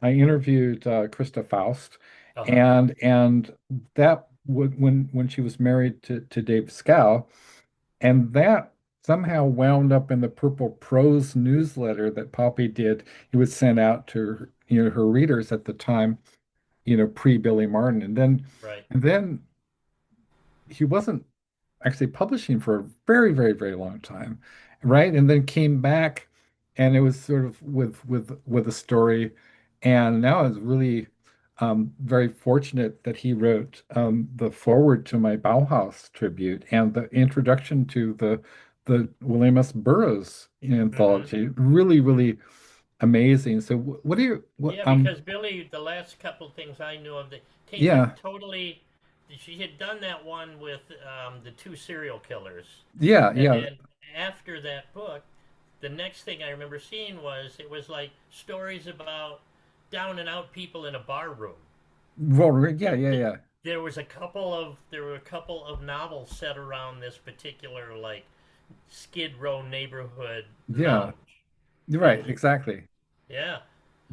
Speaker 1: I interviewed Krista Faust,
Speaker 2: Uh-huh.
Speaker 1: and that would when she was married to Dave Scow, and that somehow wound up in the Purple Prose newsletter that Poppy did. He would send out to her readers at the time, pre Billy Martin,
Speaker 2: Right.
Speaker 1: and then he wasn't actually publishing for a very, very, very long time, right? And then came back, and it was sort of with a story, and now I was really very fortunate that he wrote the foreword to my Bauhaus tribute and the introduction to the William S. Burroughs
Speaker 2: Mm-hmm.
Speaker 1: anthology. Really, really amazing. So, what do you what
Speaker 2: Yeah, because Billy, the last couple things I knew of, came back
Speaker 1: Yeah,
Speaker 2: totally. She had done that one with the two serial killers,
Speaker 1: yeah,
Speaker 2: and
Speaker 1: yeah,
Speaker 2: then after that book, the next thing I remember seeing was it was like stories about down and out people in a bar room.
Speaker 1: well, yeah,
Speaker 2: Th-
Speaker 1: yeah,
Speaker 2: th-
Speaker 1: yeah,
Speaker 2: there were a couple of novels set around this particular like Skid Row neighborhood
Speaker 1: yeah.
Speaker 2: lounge,
Speaker 1: You're
Speaker 2: and
Speaker 1: right, exactly.
Speaker 2: yeah,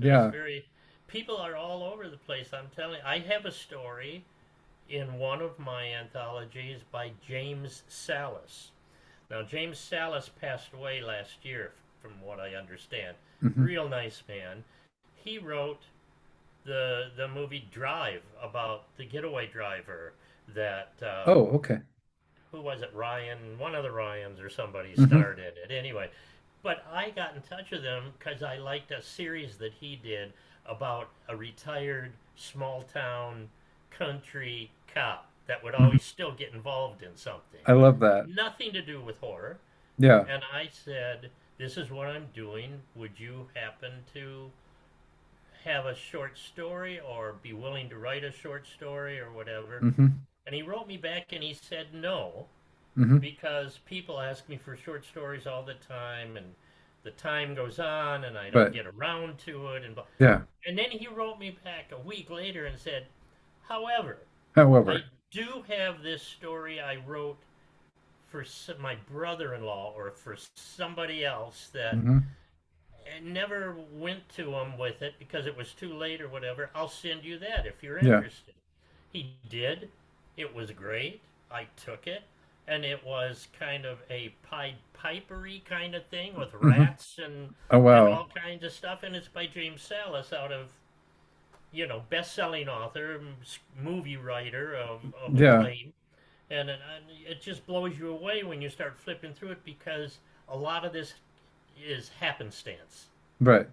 Speaker 2: it was
Speaker 1: Yeah.
Speaker 2: very. People are all over the place. I'm telling you, I have a story in one of my anthologies by James Salas. Now, James Salas passed away last year, from what I understand.
Speaker 1: Hmm.
Speaker 2: Real nice man. He wrote the movie Drive about the getaway driver that
Speaker 1: Oh, okay.
Speaker 2: who was it? Ryan, one of the Ryans or somebody
Speaker 1: Hmm.
Speaker 2: started it. Anyway, but I got in touch with him because I liked a series that he did about a retired small town country cop that would
Speaker 1: Hmm.
Speaker 2: always still get involved in something.
Speaker 1: I love that.
Speaker 2: Nothing to do with horror.
Speaker 1: Yeah.
Speaker 2: And I said, "This is what I'm doing. Would you happen to have a short story or be willing to write a short story or whatever?"
Speaker 1: Hmm.
Speaker 2: And he wrote me back and he said no,
Speaker 1: Hmm.
Speaker 2: because people ask me for short stories all the time, and the time goes on and I don't
Speaker 1: But
Speaker 2: get around to it.
Speaker 1: yeah.
Speaker 2: And then he wrote me back a week later and said, "However, I
Speaker 1: However.
Speaker 2: do have this story I wrote for my brother-in-law or for somebody else that
Speaker 1: Hmm.
Speaker 2: never went to him with it because it was too late or whatever. I'll send you that if you're
Speaker 1: Yeah.
Speaker 2: interested." He did. It was great. I took it, and it was kind of a Pied Pipery kind of thing with
Speaker 1: Hmm.
Speaker 2: rats
Speaker 1: Oh
Speaker 2: and
Speaker 1: wow.
Speaker 2: all kinds of stuff. And it's by James Salas, out of, best-selling author, movie writer of
Speaker 1: Yeah.
Speaker 2: acclaim, and it just blows you away when you start flipping through it because a lot of this is happenstance.
Speaker 1: Right.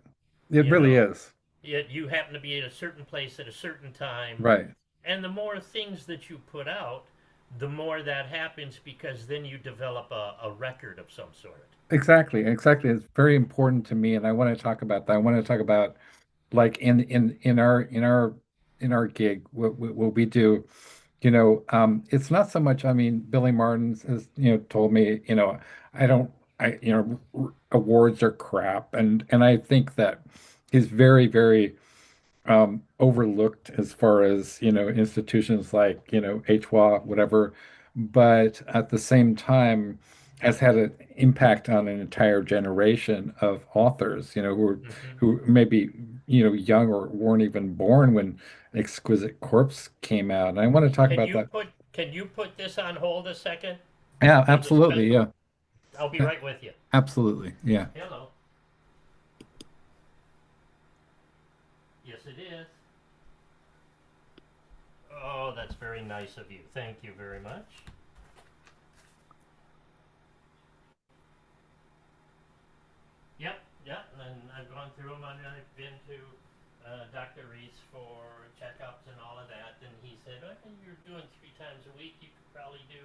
Speaker 1: It
Speaker 2: You
Speaker 1: really
Speaker 2: know,
Speaker 1: is.
Speaker 2: you happen to be at a certain place at a certain time,
Speaker 1: Right.
Speaker 2: and the more things that you put out, the more that happens because then you develop a record of some sort.
Speaker 1: Exactly. Exactly. It's very important to me, and I want to talk about that. I want to talk about like in our gig, what we do. It's not so much, I mean, Billy Martin's has, told me, I don't, awards are crap. And I think that he's very, very overlooked as far as, institutions like, HWA, whatever, but at the same time has had an impact on an entire generation of authors,
Speaker 2: Hmm.
Speaker 1: who maybe, young or weren't even born when Exquisite Corpse came out. And I want to talk
Speaker 2: Can
Speaker 1: about
Speaker 2: you
Speaker 1: that.
Speaker 2: put can you put this on hold a second
Speaker 1: Yeah,
Speaker 2: for the
Speaker 1: absolutely.
Speaker 2: special?
Speaker 1: Yeah.
Speaker 2: I'll be
Speaker 1: Yeah,
Speaker 2: right with you.
Speaker 1: absolutely. Yeah.
Speaker 2: Hello. Yes, it is. Oh, that's very nice of you. Thank you very much. Yep, yep. And I've gone through them. And I've been to Dr. Reese for checkups and all of that. And he said, "Oh, you're doing 3 times a week. You could probably do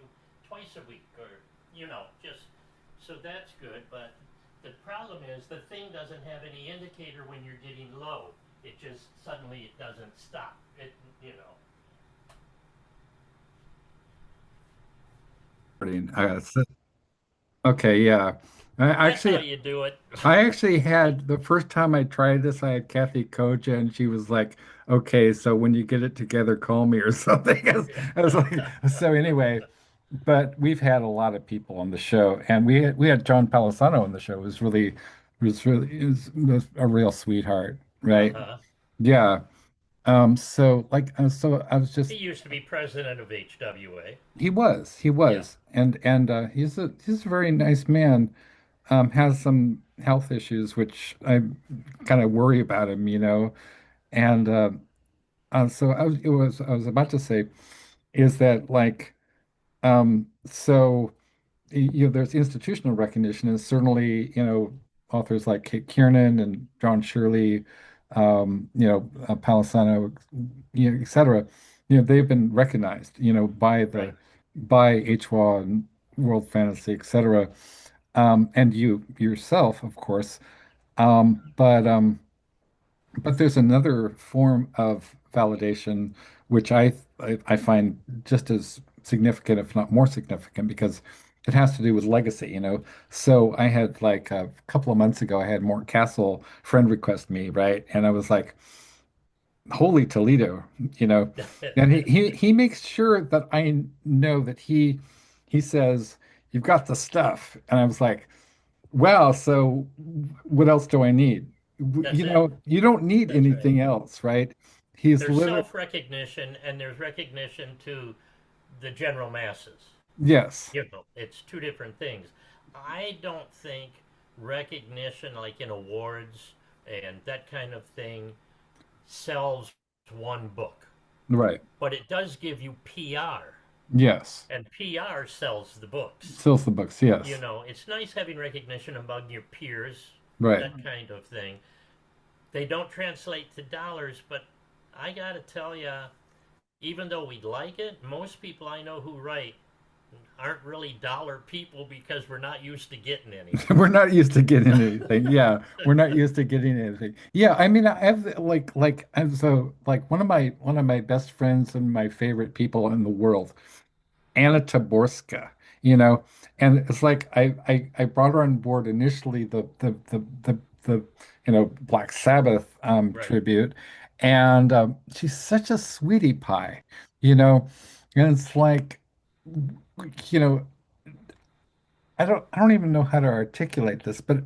Speaker 2: twice a week, or just so that's good." But the problem is the thing doesn't have any indicator when you're getting low. It just suddenly it doesn't stop.
Speaker 1: Okay, yeah. I
Speaker 2: That's how
Speaker 1: actually
Speaker 2: you do it.
Speaker 1: I actually had the first time I tried this, I had Kathy Koja, and she was like, "Okay, so when you get it together, call me," or something. I was like, so anyway, but we've had a lot of people on the show, and we had John Palisano on the show. It was a real sweetheart,
Speaker 2: Uh
Speaker 1: right?
Speaker 2: huh.
Speaker 1: Yeah. So I was
Speaker 2: He
Speaker 1: just
Speaker 2: used to be president of HWA.
Speaker 1: he
Speaker 2: Yeah.
Speaker 1: was, and he's a very nice man. Has some health issues, which I kind of worry about him, And so I was about to say is that like so there's institutional recognition, and certainly authors like Kate Kiernan and John Shirley, Palisano, et cetera. They've been recognized,
Speaker 2: Right.
Speaker 1: by HWA and World Fantasy, et cetera. And you yourself, of course. But there's another form of validation which I find just as significant, if not more significant, because it has to do with legacy, So I had like a couple of months ago, I had Mort Castle friend request me, right? And I was like, holy Toledo, you know. And he makes sure that I know that he says, "You've got the stuff." And I was like, well, so what else do I need?
Speaker 2: That's it.
Speaker 1: You don't need
Speaker 2: That's right.
Speaker 1: anything else, right? He's
Speaker 2: There's
Speaker 1: literally,
Speaker 2: self recognition and there's recognition to the general masses.
Speaker 1: yes,
Speaker 2: It's two different things. I don't think recognition, like in awards and that kind of thing, sells one book,
Speaker 1: right.
Speaker 2: but it does give you PR.
Speaker 1: Yes.
Speaker 2: And PR sells the books.
Speaker 1: Sells the books.
Speaker 2: You
Speaker 1: Yes.
Speaker 2: know, it's nice having recognition among your peers,
Speaker 1: Right.
Speaker 2: that kind of thing. They don't translate to dollars, but I gotta tell you, even though we like it, most people I know who write aren't really dollar people because we're not used to getting any.
Speaker 1: We're not used to getting anything. Yeah, we're not used to getting anything. Yeah, I mean, I have I'm so like one of my best friends and my favorite people in the world, Anna Taborska, you know, and it's like I brought her on board initially the Black Sabbath
Speaker 2: Right.
Speaker 1: tribute, and she's such a sweetie pie, you know, and it's like you know I don't even know how to articulate this, but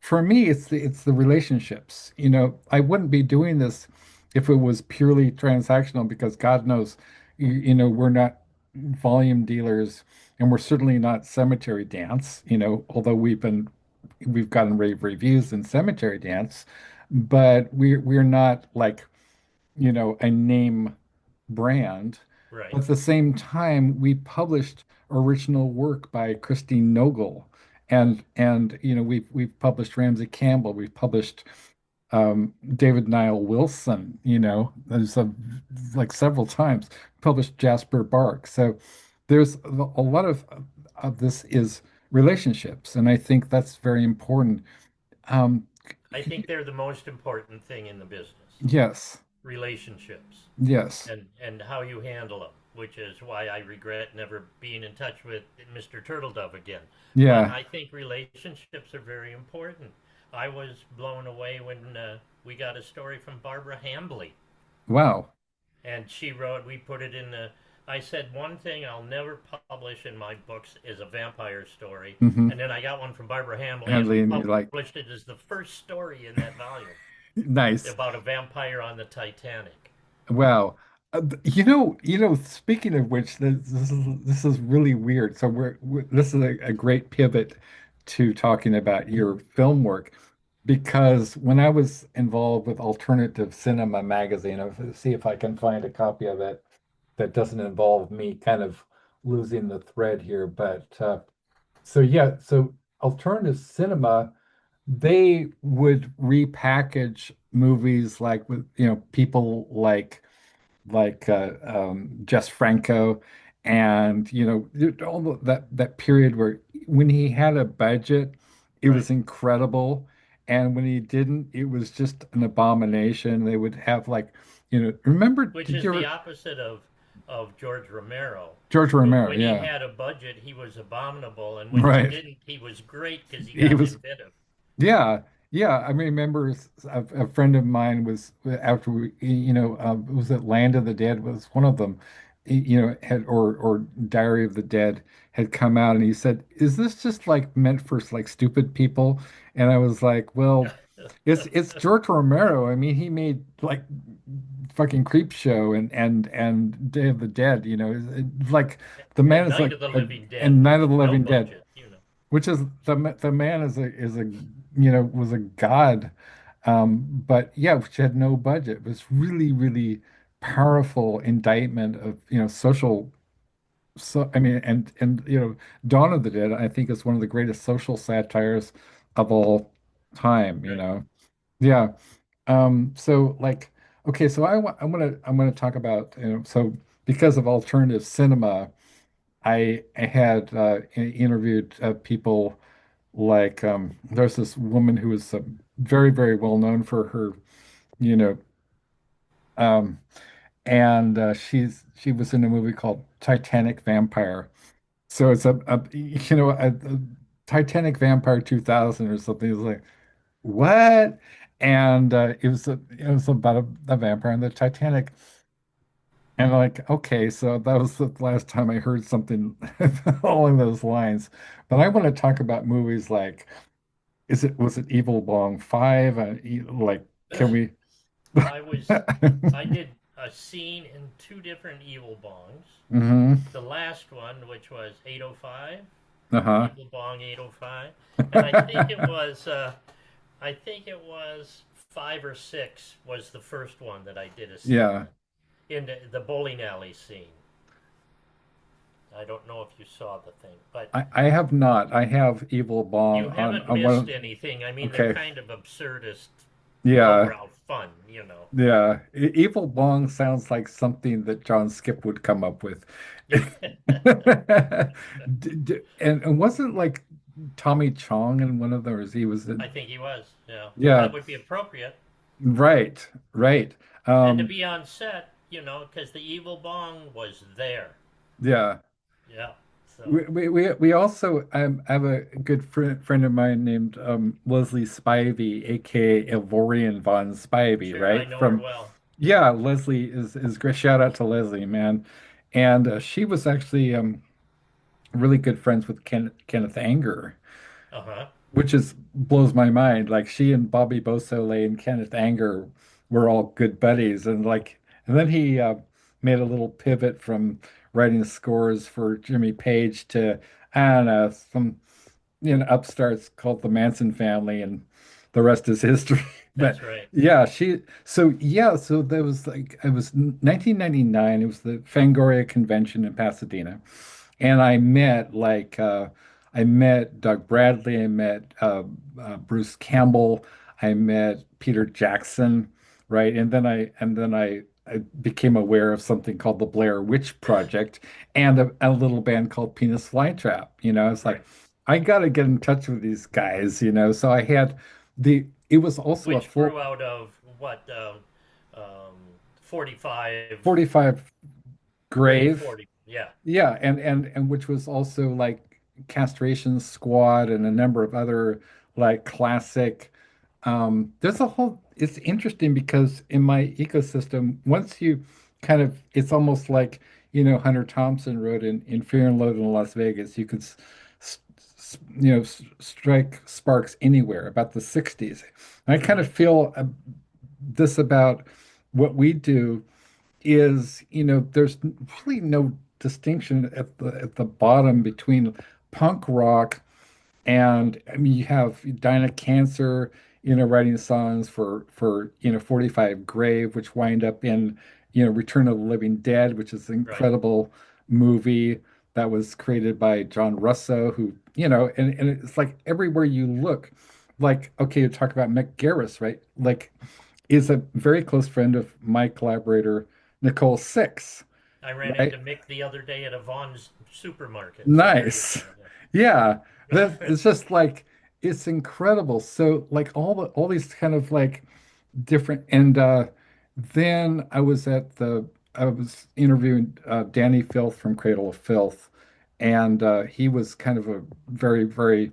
Speaker 1: for me it's the relationships. You know, I wouldn't be doing this if it was purely transactional because God knows, you know, we're not volume dealers and we're certainly not cemetery dance, you know, although we've gotten rave reviews in cemetery dance, but we're not like a name brand. But
Speaker 2: Right.
Speaker 1: at the same time, we published original work by Christine Nogel, and we've published Ramsey Campbell, we've published David Niall Wilson, there's like several times published Jasper Bark. So there's a lot of this is relationships, and I think that's very important. Um,
Speaker 2: I think they're the most important thing in the business.
Speaker 1: yes,
Speaker 2: Relationships
Speaker 1: yes,
Speaker 2: and how you handle them, which is why I regret never being in touch with Mr. Turtledove again. But
Speaker 1: yeah,
Speaker 2: I think relationships are very important. I was blown away when we got a story from Barbara Hambly,
Speaker 1: wow.
Speaker 2: and she wrote. We put it in the. I said one thing I'll never publish in my books is a vampire story,
Speaker 1: Hmm.
Speaker 2: and then I got one from Barbara Hambly, and we
Speaker 1: And you're like,
Speaker 2: published it as the first story in that volume
Speaker 1: nice.
Speaker 2: about a vampire on the Titanic.
Speaker 1: Wow. Speaking of which, this is really weird. So this is a great pivot to talking about your film work because when I was involved with Alternative Cinema magazine, I'll see if I can find a copy of it that doesn't involve me kind of losing the thread here. But so yeah, so Alternative Cinema, they would repackage movies like with people like Jess Franco, and all that period where when he had a budget, it
Speaker 2: Right.
Speaker 1: was incredible, and when he didn't, it was just an abomination. They would have like, remember,
Speaker 2: Which
Speaker 1: did
Speaker 2: is
Speaker 1: you
Speaker 2: the
Speaker 1: ever
Speaker 2: opposite of George Romero,
Speaker 1: George
Speaker 2: who
Speaker 1: Romero?
Speaker 2: when he
Speaker 1: Yeah,
Speaker 2: had a budget he was abominable, and when he
Speaker 1: right.
Speaker 2: didn't he was great because he
Speaker 1: He
Speaker 2: got
Speaker 1: was
Speaker 2: inventive.
Speaker 1: Yeah, yeah. I remember a friend of mine was after was it Land of the Dead was one of them, had or Diary of the Dead had come out, and he said, "Is this just like meant for like stupid people?" And I was like, "Well, it's George Romero. I mean, he made like fucking Creep Show and Day of the Dead. Like the man
Speaker 2: And
Speaker 1: is
Speaker 2: Night
Speaker 1: like
Speaker 2: of the
Speaker 1: a
Speaker 2: Living
Speaker 1: and
Speaker 2: Dead
Speaker 1: Night of
Speaker 2: with
Speaker 1: the
Speaker 2: no
Speaker 1: Living Dead."
Speaker 2: budget, you know.
Speaker 1: Which is the man is a was a god, but yeah, which had no budget. It was really really powerful indictment of social. So I mean, and Dawn of the Dead I think is one of the greatest social satires of all time.
Speaker 2: Right.
Speaker 1: Yeah. So like, okay, so I'm gonna talk about so because of alternative cinema, I had interviewed people like there's this woman who is very, very well known for her, you know, um, and she was in a movie called Titanic Vampire. So it's a Titanic Vampire 2000 or something. It's like what? And it was about a vampire in the Titanic. And like, okay, so that was the last time I heard something along those lines. But I want to talk about movies like was it Evil Bong 5? Like, can we?
Speaker 2: I was I did a scene in two different Evil Bongs.
Speaker 1: Hmm.
Speaker 2: The last one, which was 805,
Speaker 1: Uh-huh.
Speaker 2: Evil Bong 805, and I think it was 5 or 6 was the first one that I did a scene
Speaker 1: Yeah.
Speaker 2: in the bowling alley scene. I don't know if you saw the thing, but
Speaker 1: I have not. I have Evil Bong
Speaker 2: you haven't
Speaker 1: on one
Speaker 2: missed
Speaker 1: of,
Speaker 2: anything. I mean, they're
Speaker 1: okay.
Speaker 2: kind of absurdist,
Speaker 1: Yeah.
Speaker 2: lowbrow fun.
Speaker 1: Yeah. Evil Bong sounds like something that John Skip would come up with.
Speaker 2: Yeah,
Speaker 1: And wasn't like Tommy Chong in one of those? He was
Speaker 2: I
Speaker 1: in,
Speaker 2: think he was. Yeah,
Speaker 1: yeah,
Speaker 2: that would be appropriate.
Speaker 1: right, right.
Speaker 2: And to
Speaker 1: Um,
Speaker 2: be on set, because the evil bong was there.
Speaker 1: yeah.
Speaker 2: Yeah. So
Speaker 1: We also I have a good friend of mine named Leslie Spivey, aka Ivorian von Spivey,
Speaker 2: sure, I
Speaker 1: right?
Speaker 2: know her
Speaker 1: From
Speaker 2: well.
Speaker 1: yeah, Leslie is great. Shout out to Leslie, man. And she was actually really good friends with Kenneth Anger,
Speaker 2: Uh huh.
Speaker 1: which is blows my mind. Like she and Bobby Beausoleil and Kenneth Anger were all good buddies, and then he made a little pivot from writing scores for Jimmy Page to I don't know some upstarts called the Manson family, and the rest is history. But
Speaker 2: That's right.
Speaker 1: yeah, so there was like it was 1999. It was the Fangoria convention in Pasadena, and I met Doug Bradley, I met Bruce Campbell, I met Peter Jackson, right? I became aware of something called the Blair Witch Project and a little band called Penis Flytrap. It's like
Speaker 2: Right.
Speaker 1: I got to get in touch with these guys. So I had it was also a
Speaker 2: Which
Speaker 1: full
Speaker 2: grew out of what? 45
Speaker 1: 45
Speaker 2: Grave
Speaker 1: grave.
Speaker 2: 40. Yeah.
Speaker 1: Yeah, and which was also like Castration Squad and a number of other like classic there's a whole it's interesting because in my ecosystem, once you kind of it's almost like, Hunter Thompson wrote in Fear and Loathing in Las Vegas, you could strike sparks anywhere about the 60s. I kind
Speaker 2: Hmm.
Speaker 1: of feel this about what we do is, there's really no distinction at the bottom between punk rock and I mean you have Dinah Cancer, writing songs for 45 Grave, which wind up in, Return of the Living Dead, which is an
Speaker 2: Right.
Speaker 1: incredible movie that was created by John Russo, who, and it's like everywhere you look, like, okay, you talk about Mick Garris, right? Like is a very close friend of my collaborator, Nicole Six,
Speaker 2: I ran
Speaker 1: right?
Speaker 2: into Mick the other day at a Vaughn's supermarket. So there you
Speaker 1: Nice.
Speaker 2: go.
Speaker 1: Yeah. That
Speaker 2: Yeah.
Speaker 1: it's just like it's incredible. So like all these kind of like different and then I was interviewing Danny Filth from Cradle of Filth, and he was kind of a very, very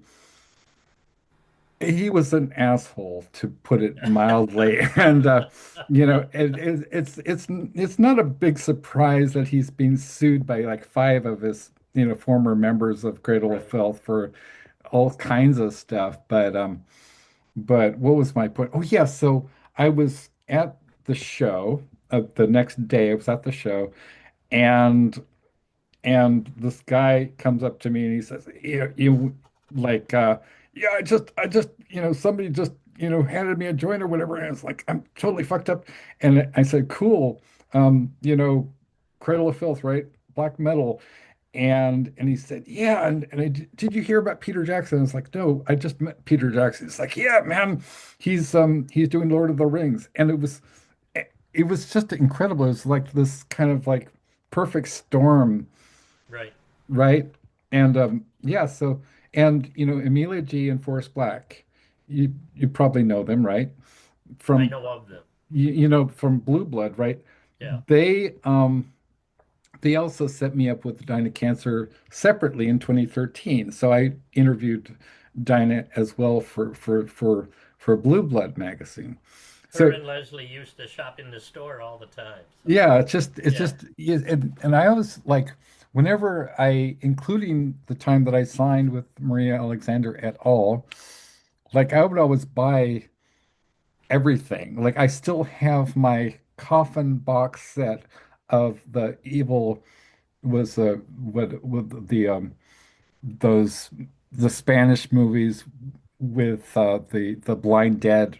Speaker 1: he was an asshole, to put it mildly. And it's not a big surprise that he's being sued by like five of his former members of Cradle of
Speaker 2: Right.
Speaker 1: Filth for all kinds of stuff. But what was my point? Oh yeah, so I was at the show the next day. I was at the show, and this guy comes up to me and he says, you like, yeah, I just, somebody just, handed me a joint or whatever. And it's like, I'm totally fucked up. And I said, cool. Um, you know, Cradle of Filth, right? Black metal. And he said, yeah. And did you hear about Peter Jackson? I was like, no, I just met Peter Jackson. It's like, yeah, man, he's doing Lord of the Rings. And it was just incredible. It was like this kind of like perfect storm,
Speaker 2: Right.
Speaker 1: right? And yeah, so and Emilia G and Forrest Black, you probably know them, right?
Speaker 2: I
Speaker 1: From
Speaker 2: know of them.
Speaker 1: from Blue Blood, right?
Speaker 2: Yeah.
Speaker 1: They they also set me up with Dinah Cancer separately in 2013. So I interviewed Dinah as well for Blue Blood magazine.
Speaker 2: Her
Speaker 1: So
Speaker 2: and Leslie used to shop in the store all the time. So,
Speaker 1: yeah, it's
Speaker 2: yeah.
Speaker 1: just yeah, and I always like whenever including the time that I signed with Maria Alexander at all, like I would always buy everything. Like I still have my coffin box set of the evil was with the those the Spanish movies with the Blind Dead,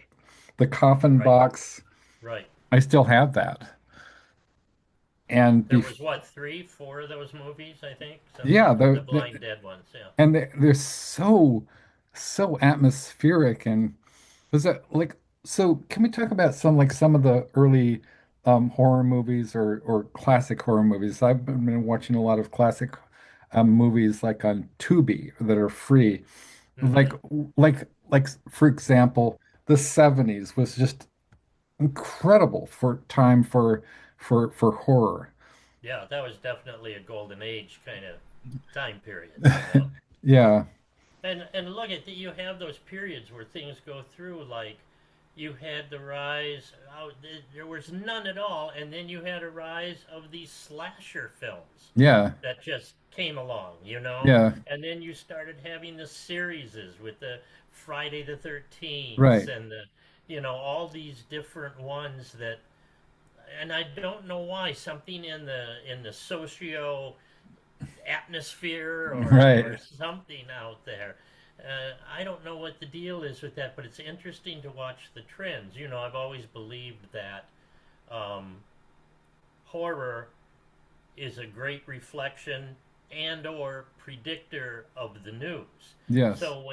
Speaker 1: the coffin
Speaker 2: Right.
Speaker 1: box.
Speaker 2: Right.
Speaker 1: I still have that. and
Speaker 2: There
Speaker 1: bef
Speaker 2: was what, three, four of those movies, I think, something,
Speaker 1: yeah,
Speaker 2: the Blind Dead ones. Yeah.
Speaker 1: and they're so atmospheric and was that like so can we talk about some of the early horror movies or classic horror movies? I've been watching a lot of classic movies like on Tubi that are free.
Speaker 2: Hmm.
Speaker 1: Like like for example, the 70s was just incredible for time for horror.
Speaker 2: Yeah, that was definitely a golden age kind of time period.
Speaker 1: Yeah,
Speaker 2: And look at that, you have those periods where things go through, like you had the rise out, there was none at all, and then you had a rise of these slasher films
Speaker 1: yeah,
Speaker 2: that just came along.
Speaker 1: yeah,
Speaker 2: And then you started having the series with the Friday the 13th
Speaker 1: right,
Speaker 2: and all these different ones that, and I don't know why, something in the socio atmosphere or
Speaker 1: right,
Speaker 2: something out there. I don't know what the deal is with that, but it's interesting to watch the trends. I've always believed that um, horror is a great reflection and or predictor of the news.
Speaker 1: yes,
Speaker 2: So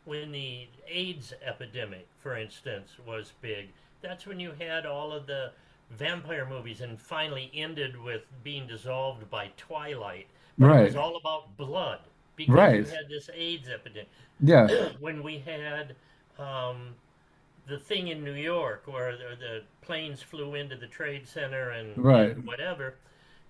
Speaker 2: when the AIDS epidemic, for instance, was big, that's when you had all of the vampire movies and finally ended with being dissolved by Twilight. But it was
Speaker 1: right,
Speaker 2: all about blood because you
Speaker 1: right,
Speaker 2: had this AIDS epidemic.
Speaker 1: yeah,
Speaker 2: When we had um, the thing in New York where the planes flew into the Trade Center and
Speaker 1: right,
Speaker 2: whatever,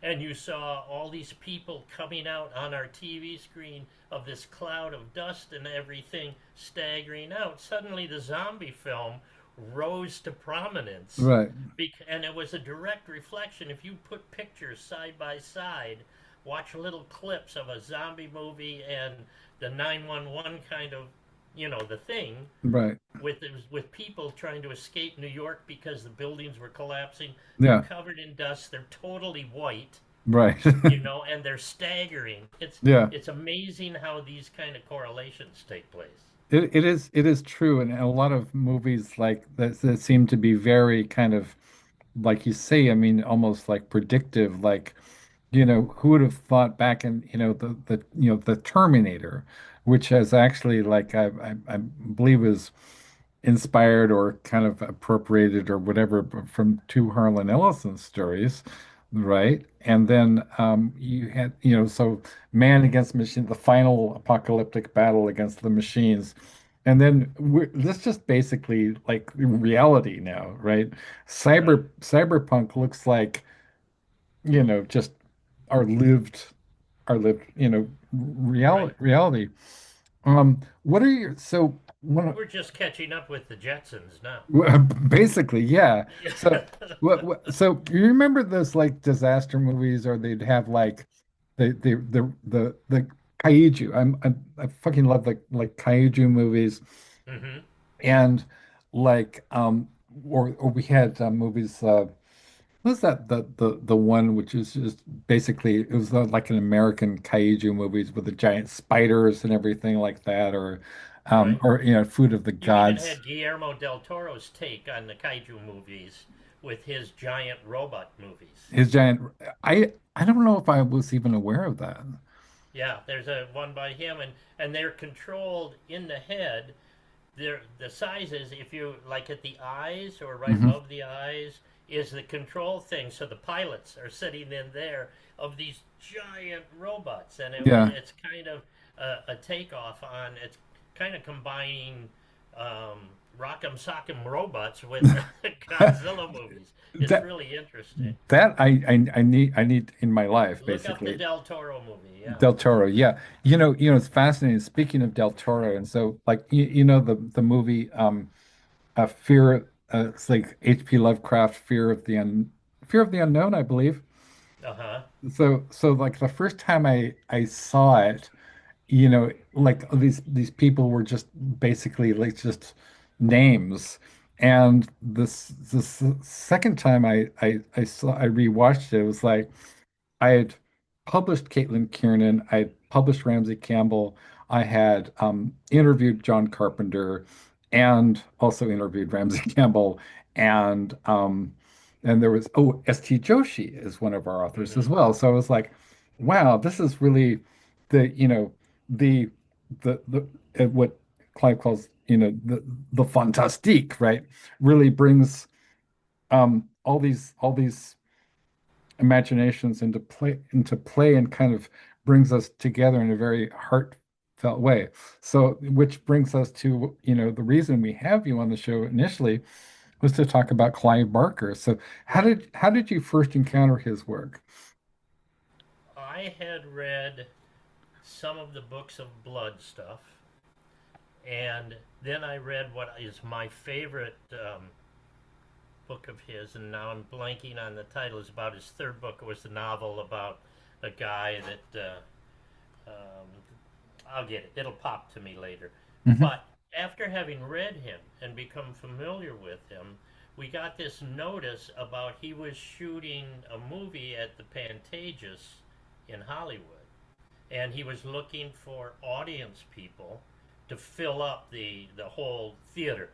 Speaker 2: and you saw all these people coming out on our TV screen of this cloud of dust and everything staggering out. Suddenly, the zombie film rose to prominence,
Speaker 1: right,
Speaker 2: and it was a direct reflection. If you put pictures side by side, watch little clips of a zombie movie and the 911 kind of, the thing,
Speaker 1: right,
Speaker 2: with people trying to escape New York because the buildings were collapsing. They're
Speaker 1: yeah,
Speaker 2: covered in dust. They're totally white,
Speaker 1: right,
Speaker 2: and they're staggering. It's
Speaker 1: yeah.
Speaker 2: it's amazing how these kind of correlations take place.
Speaker 1: It is true, and a lot of movies like that seem to be very kind of like you say, I mean, almost like predictive, like who would have thought back in, the Terminator, which has actually like I believe is inspired or kind of appropriated or whatever from two Harlan Ellison stories, right? And then you had, so man against machine, the final apocalyptic battle against the machines. And then this just basically like reality now, right?
Speaker 2: Right,
Speaker 1: Cyberpunk looks like, just our lived,
Speaker 2: right.
Speaker 1: reality. What are your so one
Speaker 2: We're just catching up with the Jetsons now.
Speaker 1: basically, yeah. So so you remember those like disaster movies or they'd have like the kaiju. I fucking love like kaiju movies
Speaker 2: Hmm.
Speaker 1: and like or we had movies what was that the one which is just basically it was like an American kaiju movies with the giant spiders and everything like that
Speaker 2: Right.
Speaker 1: or Food of the
Speaker 2: You even
Speaker 1: Gods.
Speaker 2: had Guillermo del Toro's take on the kaiju movies with his giant robot movies.
Speaker 1: His giant. I don't know if I was even aware of that.
Speaker 2: Yeah, there's a one by him, and they're controlled in the head. The sizes, if you like at the eyes or right
Speaker 1: Hmm.
Speaker 2: above the eyes, is the control thing. So the pilots are sitting in there of these giant robots, and
Speaker 1: Yeah.
Speaker 2: it's kind of a takeoff on it's kind of combining um, Rock'em Sock'em robots with Godzilla movies. It's
Speaker 1: That
Speaker 2: really interesting.
Speaker 1: that I need in my life
Speaker 2: Look up the
Speaker 1: basically.
Speaker 2: Del Toro movie. Yeah.
Speaker 1: Del Toro, yeah. It's fascinating. Speaking of Del Toro, and so like the movie Fear it's like H.P. Lovecraft Fear of the Unknown, I believe.
Speaker 2: Uh huh.
Speaker 1: So like the first time I saw it, like these people were just basically like just names. And this second time I rewatched it, it was like I had published Caitlin Kiernan, I had published Ramsey Campbell, I had interviewed John Carpenter and also interviewed Ramsey Campbell and and there was, oh, S.T. Joshi is one of our authors as
Speaker 2: Hmm.
Speaker 1: well. So I was like, wow, this is really the, the the what Clive calls, the fantastique, right? Really brings all these imaginations into play and kind of brings us together in a very heartfelt way. So, which brings us to, the reason we have you on the show initially was to talk about Clive Barker. So, how
Speaker 2: Right.
Speaker 1: did how did you first encounter his work?
Speaker 2: I had read some of the books of blood stuff, and then I read what is my favorite book of his, and now I'm blanking on the title. It's about his third book. It was the novel about a guy that I'll get it. It'll pop to me later.
Speaker 1: Hmm.
Speaker 2: But after having read him and become familiar with him, we got this notice about he was shooting a movie at the Pantages in Hollywood, and he was looking for audience people to fill up the whole theater.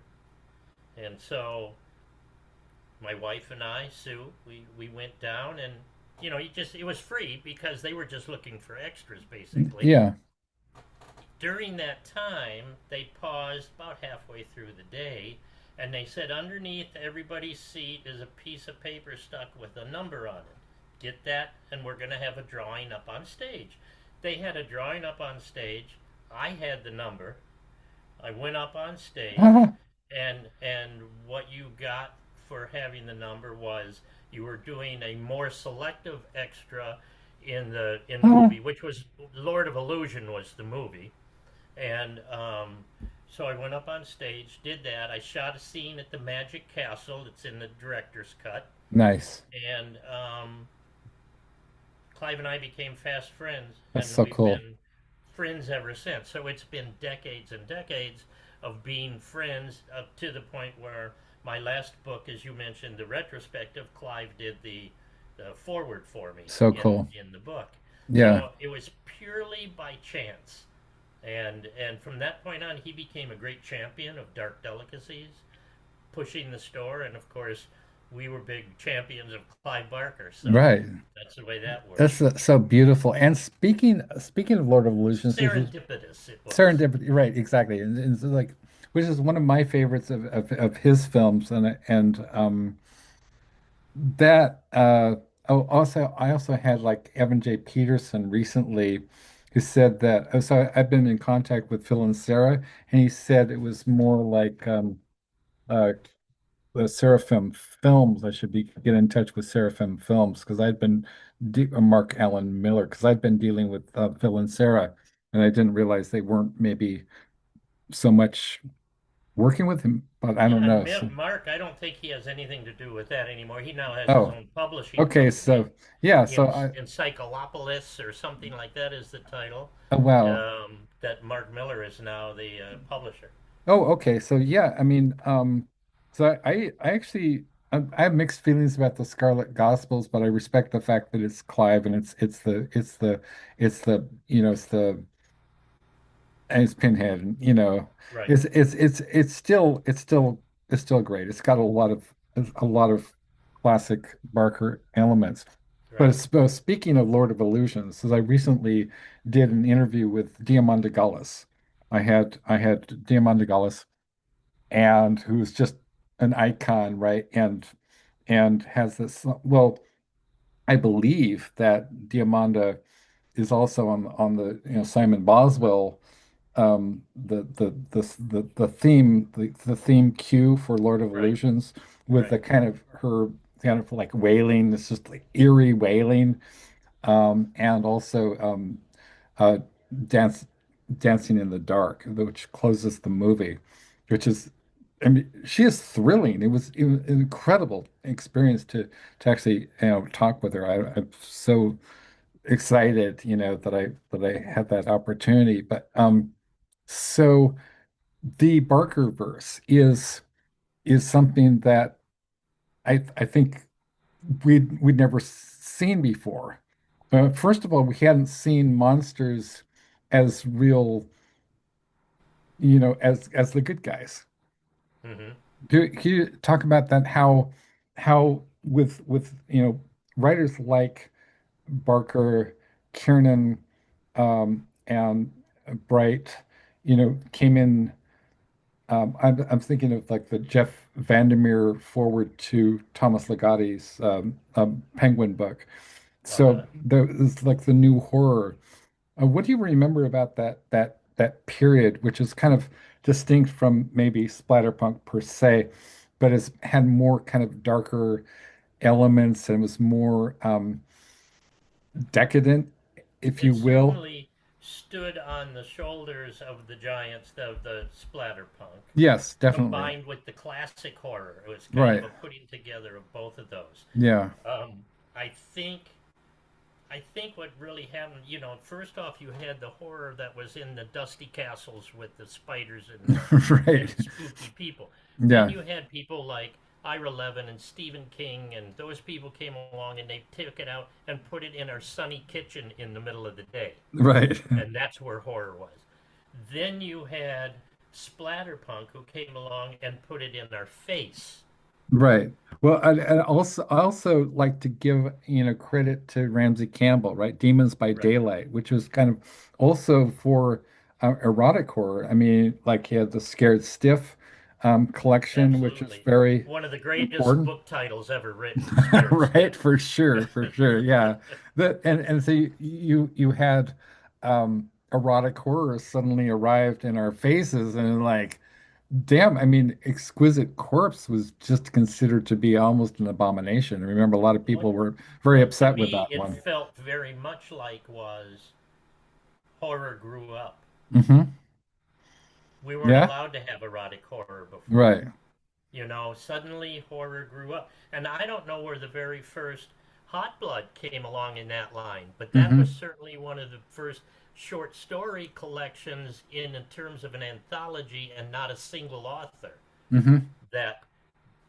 Speaker 2: And so my wife and I, Sue, we went down, and it was free because they were just looking for extras basically.
Speaker 1: Yeah.
Speaker 2: During that time, they paused about halfway through the day, and they said underneath everybody's seat is a piece of paper stuck with a number on it. Get that, and we're going to have a drawing up on stage. They had a drawing up on stage. I had the number. I went up on stage, and what you got for having the number was you were doing a more selective extra in the movie, which was Lord of Illusion was the movie. And so I went up on stage, did that. I shot a scene at the Magic Castle. It's in the director's cut.
Speaker 1: Nice.
Speaker 2: And Clive and I became fast friends,
Speaker 1: That's
Speaker 2: and
Speaker 1: so
Speaker 2: we've
Speaker 1: cool.
Speaker 2: been friends ever since. So it's been decades and decades of being friends up to the point where my last book, as you mentioned, the retrospective, Clive did the forward for me
Speaker 1: So
Speaker 2: in
Speaker 1: cool.
Speaker 2: in the book.
Speaker 1: Yeah.
Speaker 2: So it was purely by chance, and from that point on, he became a great champion of dark delicacies, pushing the store, and of course, we were big champions of Clive Barker. So
Speaker 1: Right.
Speaker 2: that's the way that
Speaker 1: That's
Speaker 2: worked.
Speaker 1: so beautiful. And speaking of Lord of Illusions, which is
Speaker 2: Serendipitous it was.
Speaker 1: serendipity, right? Exactly, and so like, which is one of my favorites of his films, and that oh, also I also had like Evan J. Peterson recently, who said that. So I've been in contact with Phil and Sarah, and he said it was more like uh the Seraphim Films. I should be get in touch with Seraphim Films because I'd been Mark Allen Miller because I'd been dealing with Phil and Sarah, and I didn't realize they weren't maybe so much working with him, but I don't
Speaker 2: Yeah,
Speaker 1: know. So,
Speaker 2: Mark, I don't think he has anything to do with that anymore. He now has his
Speaker 1: oh,
Speaker 2: own publishing
Speaker 1: okay.
Speaker 2: company.
Speaker 1: So yeah. So
Speaker 2: Encyclopolis or something like that is the title.
Speaker 1: oh, wow.
Speaker 2: That Mark Miller is now the publisher.
Speaker 1: Oh, okay. So yeah. I mean, so I actually I have mixed feelings about the Scarlet Gospels, but I respect the fact that it's Clive and it's the and it's Pinhead, and
Speaker 2: Right,
Speaker 1: it's still great. It's got a lot of classic Barker elements. But
Speaker 2: right.
Speaker 1: speaking of Lord of Illusions, as I recently did an interview with Diamanda Gallis, I had Diamanda Gallis, and who's just an icon, right? And has this. Well, I believe that Diamanda is also on the Simon Boswell the theme cue for Lord of
Speaker 2: Right,
Speaker 1: Illusions with the
Speaker 2: right,
Speaker 1: kind of her kind of like wailing. It's just like eerie wailing, and also uh, dance dancing in the dark, which closes the movie, which is. I mean, she is thrilling. It was an incredible experience to actually talk with her. I'm so excited, that I had that opportunity. But so the Barker verse is something that I think we'd never seen before. First of all, we hadn't seen monsters as real, as the good guys.
Speaker 2: hmm
Speaker 1: Can you talk about that? How with writers like Barker, Kiernan, and Bright, came in. I'm thinking of like the Jeff Vandermeer forward to Thomas Ligotti's Penguin book. So
Speaker 2: Uh-huh.
Speaker 1: it's like the new horror. What do you remember about that period, which is kind of distinct from maybe splatterpunk per se, but has had more kind of darker elements and was more decadent, if you
Speaker 2: It
Speaker 1: will.
Speaker 2: certainly stood on the shoulders of the giants of the splatterpunk,
Speaker 1: Yes, definitely.
Speaker 2: combined with the classic horror. It was kind of
Speaker 1: Right.
Speaker 2: a putting together of both of those.
Speaker 1: Yeah.
Speaker 2: Um, I think I think what really happened, first off, you had the horror that was in the dusty castles with the spiders and
Speaker 1: Right.
Speaker 2: spooky people. Then
Speaker 1: Yeah.
Speaker 2: you had people like Ira Levin and Stephen King, and those people came along and they took it out and put it in our sunny kitchen in the middle of the day,
Speaker 1: Right.
Speaker 2: and that's where horror was. Then you had Splatterpunk who came along and put it in our face.
Speaker 1: Right. Well, I also like to give, credit to Ramsey Campbell, right? Demons by
Speaker 2: Right.
Speaker 1: Daylight, which was kind of also for erotic horror. I mean, like he had the Scared Stiff collection, which is
Speaker 2: Absolutely.
Speaker 1: very
Speaker 2: One of the greatest
Speaker 1: important.
Speaker 2: book titles ever written, Scared
Speaker 1: Right,
Speaker 2: Stiff.
Speaker 1: for sure, for sure. Yeah. And so you had erotic horror suddenly arrived in our faces and like damn, I mean, Exquisite Corpse was just considered to be almost an abomination. I remember a lot of people
Speaker 2: What
Speaker 1: were very
Speaker 2: what to
Speaker 1: upset with
Speaker 2: me
Speaker 1: that
Speaker 2: it
Speaker 1: one.
Speaker 2: felt very much like was horror grew up.
Speaker 1: Hmm.
Speaker 2: We weren't
Speaker 1: Yeah,
Speaker 2: allowed to have erotic horror before.
Speaker 1: right.
Speaker 2: Suddenly horror grew up. And I don't know where the very first Hot Blood came along in that line, but that was
Speaker 1: Hmm.
Speaker 2: certainly one of the first short story collections in terms of an anthology and not a single author
Speaker 1: Hmm.
Speaker 2: that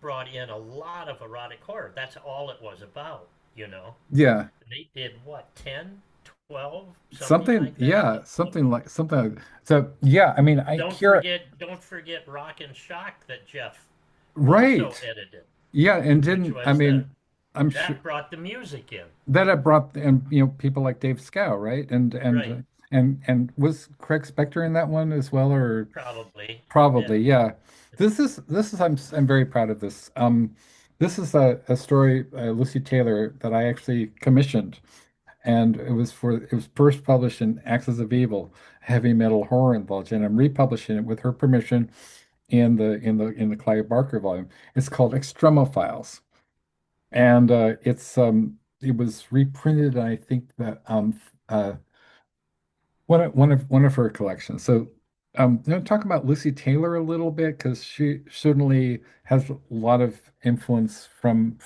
Speaker 2: brought in a lot of erotic horror. That's all it was about.
Speaker 1: Yeah.
Speaker 2: They did what, 10, 12, something
Speaker 1: Something,
Speaker 2: like that?
Speaker 1: yeah, something like so yeah, I mean I hear
Speaker 2: Don't forget Rock and Shock that Jeff also
Speaker 1: right.
Speaker 2: edited,
Speaker 1: Yeah, and
Speaker 2: which
Speaker 1: didn't I
Speaker 2: was the
Speaker 1: mean I'm sure
Speaker 2: that brought the music in.
Speaker 1: that I brought and people like Dave Scow, right?
Speaker 2: Right.
Speaker 1: And was Craig Spector in that one as well or
Speaker 2: Probably.
Speaker 1: probably,
Speaker 2: Yeah.
Speaker 1: yeah. This is I'm very proud of this. This is a story, Lucy Taylor, that I actually commissioned, and it was first published in Axis of Evil, heavy metal horror anthology, and I'm republishing it with her permission in the Clive Barker volume. It's called Extremophiles, and it was reprinted, I think that one of her collections. So, talk about Lucy Taylor a little bit because she certainly has a lot of influence from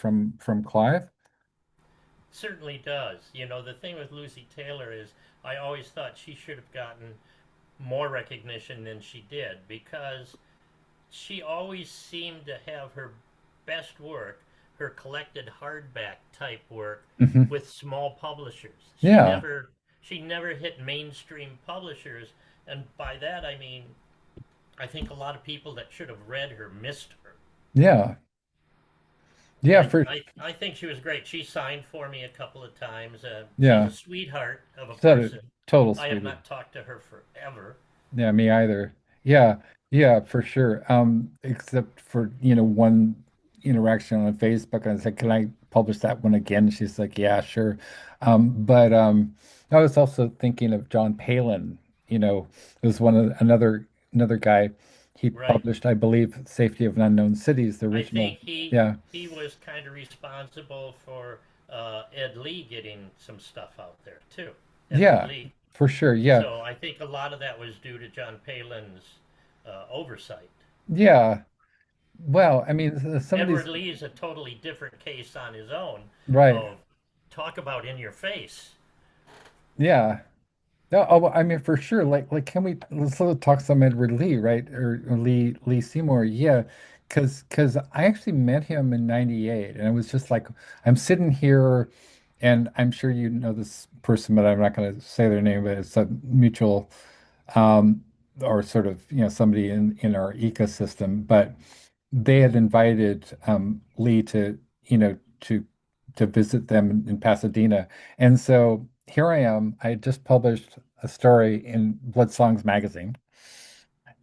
Speaker 1: Clive.
Speaker 2: Certainly does. The thing with Lucy Taylor is I always thought she should have gotten more recognition than she did because she always seemed to have her best work, her collected hardback type work,
Speaker 1: Hmm.
Speaker 2: with small publishers. She
Speaker 1: Yeah,
Speaker 2: never she never hit mainstream publishers, and by that I mean I think a lot of people that should have read her missed her.
Speaker 1: yeah, yeah,
Speaker 2: I think she was great. She signed for me a couple of times. She's a
Speaker 1: yeah.
Speaker 2: sweetheart of a
Speaker 1: Said it,
Speaker 2: person.
Speaker 1: total
Speaker 2: I have
Speaker 1: sweetie.
Speaker 2: not talked to her forever.
Speaker 1: Yeah, me either. Yeah, yeah, for sure. Except for, one interaction on Facebook. I was like, can I publish that one again? She's like, yeah, sure. But I was also thinking of John Palin, it was another guy. He
Speaker 2: Right.
Speaker 1: published, I believe, Safety of Unknown Cities, the
Speaker 2: I
Speaker 1: original.
Speaker 2: think he
Speaker 1: Yeah,
Speaker 2: he was kind of responsible for Ed Lee getting some stuff out there too. Edward
Speaker 1: yeah,
Speaker 2: Lee.
Speaker 1: for sure. Yeah,
Speaker 2: So I think a lot of that was due to John Palin's oversight.
Speaker 1: yeah. Well, I mean, some of
Speaker 2: Edward
Speaker 1: these,
Speaker 2: Lee is a totally different case on his own.
Speaker 1: right.
Speaker 2: Of talk about in your face.
Speaker 1: Yeah. No, well, I mean, for sure. Like, can we let's talk some Edward Lee, right? Or Lee Seymour? Yeah, because I actually met him in '98, and it was just like I'm sitting here, and I'm sure you know this person, but I'm not going to say their name, but it's a mutual, um, or sort of somebody in our ecosystem. But they had invited Lee to to visit them in Pasadena. And so here I am. I just published a story in Blood Songs magazine,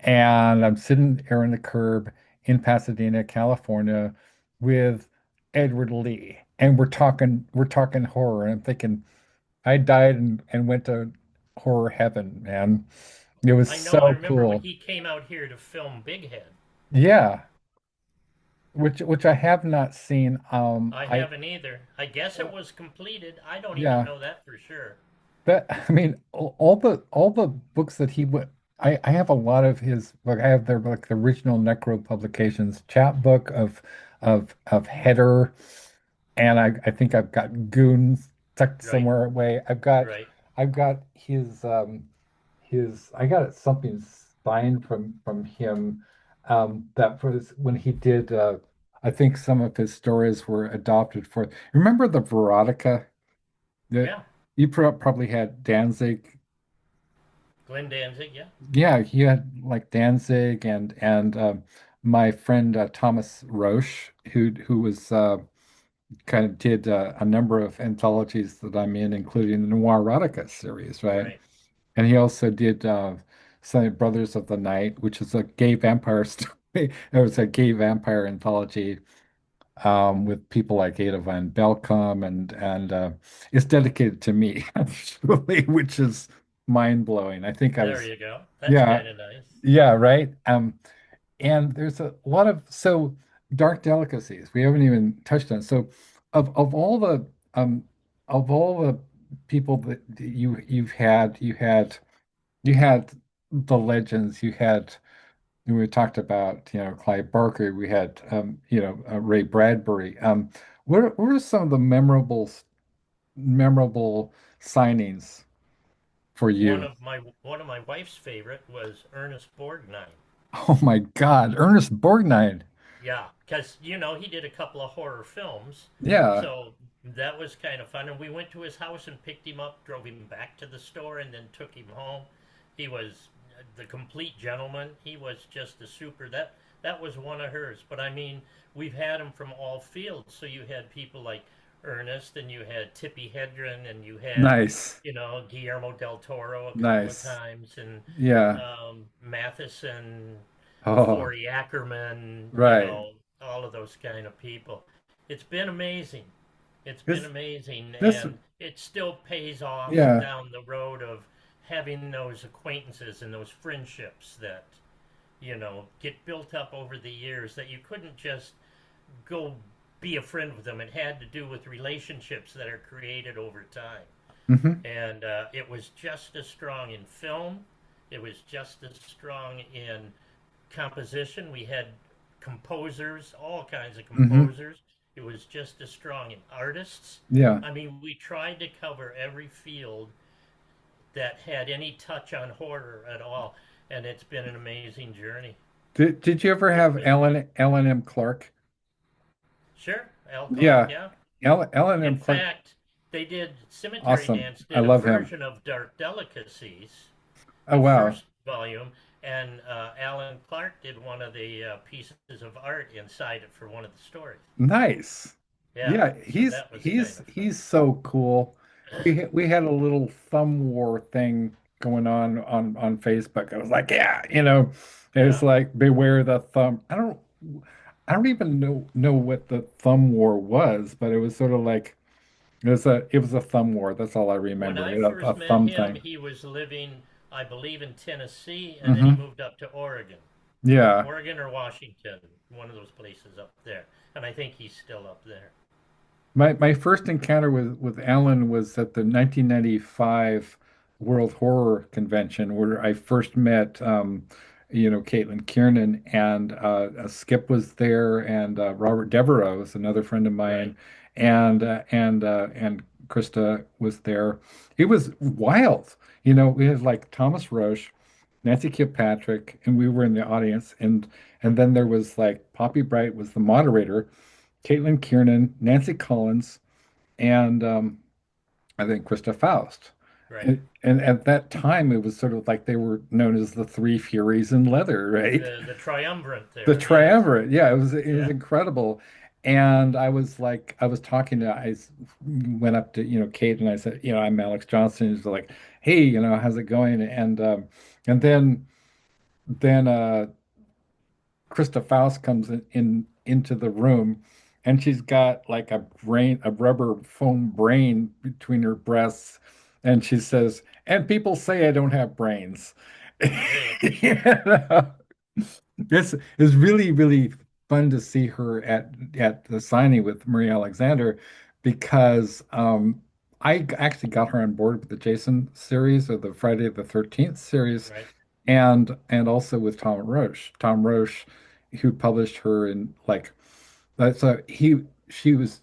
Speaker 1: and I'm sitting there on the curb in Pasadena, California, with Edward Lee, and we're talking horror, and I'm thinking I died and went to horror heaven, man. It was
Speaker 2: I know. I
Speaker 1: so
Speaker 2: remember when
Speaker 1: cool.
Speaker 2: he came out here to film Big Head.
Speaker 1: Yeah, which I have not seen.
Speaker 2: I
Speaker 1: I
Speaker 2: haven't either. I guess it was completed. I don't even
Speaker 1: yeah,
Speaker 2: know that for sure.
Speaker 1: that I mean, all the books that he would. I have a lot of his book. I have their like the original Necro publications, chapbook of Header, and I think I've got Goons tucked
Speaker 2: Right,
Speaker 1: somewhere away.
Speaker 2: right.
Speaker 1: I've got his I got it something signed from him that was when he did I think some of his stories were adopted for. Remember the Veronica? The
Speaker 2: Yeah.
Speaker 1: you probably had Danzig.
Speaker 2: Glenn Danzig, yeah.
Speaker 1: Yeah, he had like Danzig and my friend Thomas Roche, who was kind of did a number of anthologies that I'm in, including the Noir Erotica series, right?
Speaker 2: Right.
Speaker 1: And he also did some Brothers of the Night, which is a gay vampire story. It was a gay vampire anthology with people like Ada Van Belkom, and it's dedicated to me, actually, which is mind blowing. I think I
Speaker 2: There
Speaker 1: was,
Speaker 2: you go. That's
Speaker 1: yeah,
Speaker 2: kind of nice.
Speaker 1: yeah, right. And there's a lot of so dark delicacies we haven't even touched on. So of um of all the people that you had the legends, we talked about, Clive Barker, we had Ray Bradbury. What are some of the memorable signings for
Speaker 2: One
Speaker 1: you?
Speaker 2: of my wife's favorite was Ernest Borgnine.
Speaker 1: Oh my God, Ernest Borgnine.
Speaker 2: Yeah, because he did a couple of horror films,
Speaker 1: Yeah,
Speaker 2: so that was kind of fun. And we went to his house and picked him up, drove him back to the store, and then took him home. He was the complete gentleman. He was just a super. That was one of hers. But I mean, we've had him from all fields. So you had people like Ernest, and you had Tippi Hedren, and you had
Speaker 1: nice,
Speaker 2: Guillermo del Toro a couple of
Speaker 1: nice.
Speaker 2: times, and
Speaker 1: Yeah.
Speaker 2: Matheson,
Speaker 1: Oh,
Speaker 2: Florey Ackerman,
Speaker 1: right.
Speaker 2: all of those kind of people. It's been amazing. It's been
Speaker 1: This,
Speaker 2: amazing,
Speaker 1: this,
Speaker 2: and it still pays off
Speaker 1: yeah.
Speaker 2: down the road of having those acquaintances and those friendships that, get built up over the years that you couldn't just go be a friend with them. It had to do with relationships that are created over time.
Speaker 1: Hmm.
Speaker 2: And it was just as strong in film, it was just as strong in composition. We had composers, all kinds of
Speaker 1: Hmm.
Speaker 2: composers. It was just as strong in artists.
Speaker 1: Yeah.
Speaker 2: I mean, we tried to cover every field that had any touch on horror at all, and it's been an amazing journey.
Speaker 1: Did you ever
Speaker 2: It
Speaker 1: have
Speaker 2: was
Speaker 1: Ellen M. Clark?
Speaker 2: sure Al Clark,
Speaker 1: Yeah.
Speaker 2: yeah.
Speaker 1: Ellen
Speaker 2: In
Speaker 1: M. Clark.
Speaker 2: fact, they did Cemetery
Speaker 1: Awesome.
Speaker 2: Dance
Speaker 1: I
Speaker 2: did a
Speaker 1: love him.
Speaker 2: version of Dark Delicacies,
Speaker 1: Oh,
Speaker 2: the
Speaker 1: wow.
Speaker 2: first volume, and Alan Clark did one of the pieces of art inside it for one of the stories.
Speaker 1: Nice.
Speaker 2: Yeah,
Speaker 1: Yeah,
Speaker 2: so
Speaker 1: he's
Speaker 2: that was kind
Speaker 1: he's
Speaker 2: of fun.
Speaker 1: he's so cool. We had a little thumb war thing going on Facebook. I was like, yeah, it was
Speaker 2: Yeah.
Speaker 1: like beware the thumb. I don't even know what the thumb war was, but it was sort of like it was a thumb war. That's all I
Speaker 2: When
Speaker 1: remember.
Speaker 2: I
Speaker 1: A
Speaker 2: first met
Speaker 1: thumb
Speaker 2: him,
Speaker 1: thing.
Speaker 2: he was living, I believe, in Tennessee, and then he
Speaker 1: Hmm.
Speaker 2: moved up to Oregon.
Speaker 1: Yeah.
Speaker 2: Oregon or Washington, one of those places up there. And I think he's still up there.
Speaker 1: My first encounter with Alan was at the 1995 World Horror Convention, where I first met Caitlin Kiernan, and Skip was there, and Robert Devereaux is another friend of
Speaker 2: Right.
Speaker 1: mine, and Krista was there. It was wild. We had like Thomas Roche, Nancy Kilpatrick, and we were in the audience, and then there was like Poppy Bright was the moderator, Caitlin Kiernan, Nancy Collins, and I think Krista Faust.
Speaker 2: Right.
Speaker 1: And at that time, it was sort of like they were known as the Three Furies in Leather, right?
Speaker 2: The triumvirate
Speaker 1: The
Speaker 2: there, yes.
Speaker 1: triumvirate. Yeah, it was
Speaker 2: Yeah.
Speaker 1: incredible. And I was like, I was talking to, went up to, Kate and I said, I'm Alex Johnson. She's like, hey, how's it going? And then Krista Faust comes into the room and she's got like a rubber foam brain between her breasts. And she says, and people say I don't have brains.
Speaker 2: Really?
Speaker 1: You know? It's really, really fun to see her at the signing with Marie Alexander because I actually got her on board with the Jason series or the Friday the 13th series
Speaker 2: Right.
Speaker 1: and also with Tom Roche. Tom Roche, who published her in like so he she was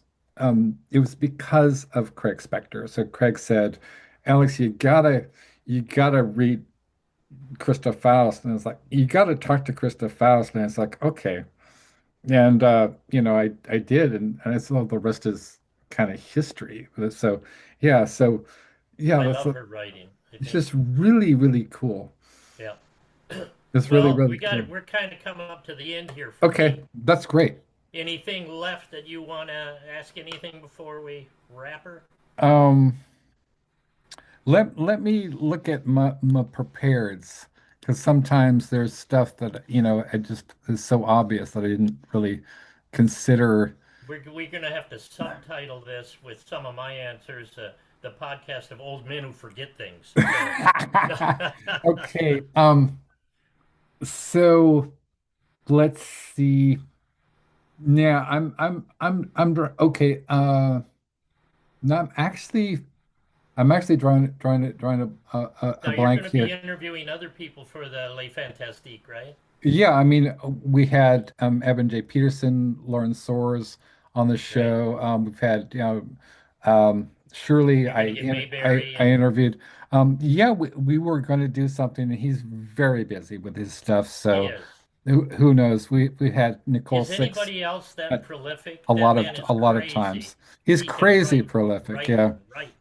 Speaker 1: it was because of Craig Spector. So Craig said, Alex, you gotta read Krista Faust. And it's like, you gotta talk to Krista Faust. And it's like, okay. And I did, and I saw the rest is kind of history. So yeah, so yeah,
Speaker 2: I
Speaker 1: that's
Speaker 2: love her writing. I
Speaker 1: it's
Speaker 2: think,
Speaker 1: just really, really cool.
Speaker 2: yeah.
Speaker 1: It's really,
Speaker 2: Well,
Speaker 1: really
Speaker 2: we got
Speaker 1: cool.
Speaker 2: it. We're kind of coming up to the end here for
Speaker 1: Okay,
Speaker 2: me.
Speaker 1: that's great.
Speaker 2: Anything left that you want to ask? Anything before we wrap her?
Speaker 1: Um, let me look at my prepareds because sometimes there's stuff that I just is so obvious that I didn't really consider.
Speaker 2: We're going to have to subtitle this with some of my answers. The podcast of old men who forget things. So,
Speaker 1: Okay, so let's see. Yeah, okay. No, I'm actually drawing a
Speaker 2: now you're going
Speaker 1: blank
Speaker 2: to be
Speaker 1: here.
Speaker 2: interviewing other people for the Les Fantastiques, right?
Speaker 1: Yeah, I mean, we had Evan J. Peterson, Lauren Soares on the
Speaker 2: Right.
Speaker 1: show. We've had, Shirley,
Speaker 2: You're going to get
Speaker 1: I
Speaker 2: Mayberry, and
Speaker 1: interviewed. Yeah, we were going to do something, and he's very busy with his stuff.
Speaker 2: he
Speaker 1: So
Speaker 2: is.
Speaker 1: who knows? We had Nicole
Speaker 2: Is
Speaker 1: Six
Speaker 2: anybody else that
Speaker 1: at
Speaker 2: prolific?
Speaker 1: a
Speaker 2: That
Speaker 1: lot of
Speaker 2: man is
Speaker 1: a lot of
Speaker 2: crazy.
Speaker 1: times. He's
Speaker 2: He can
Speaker 1: crazy
Speaker 2: write,
Speaker 1: prolific.
Speaker 2: write,
Speaker 1: Yeah.
Speaker 2: and write.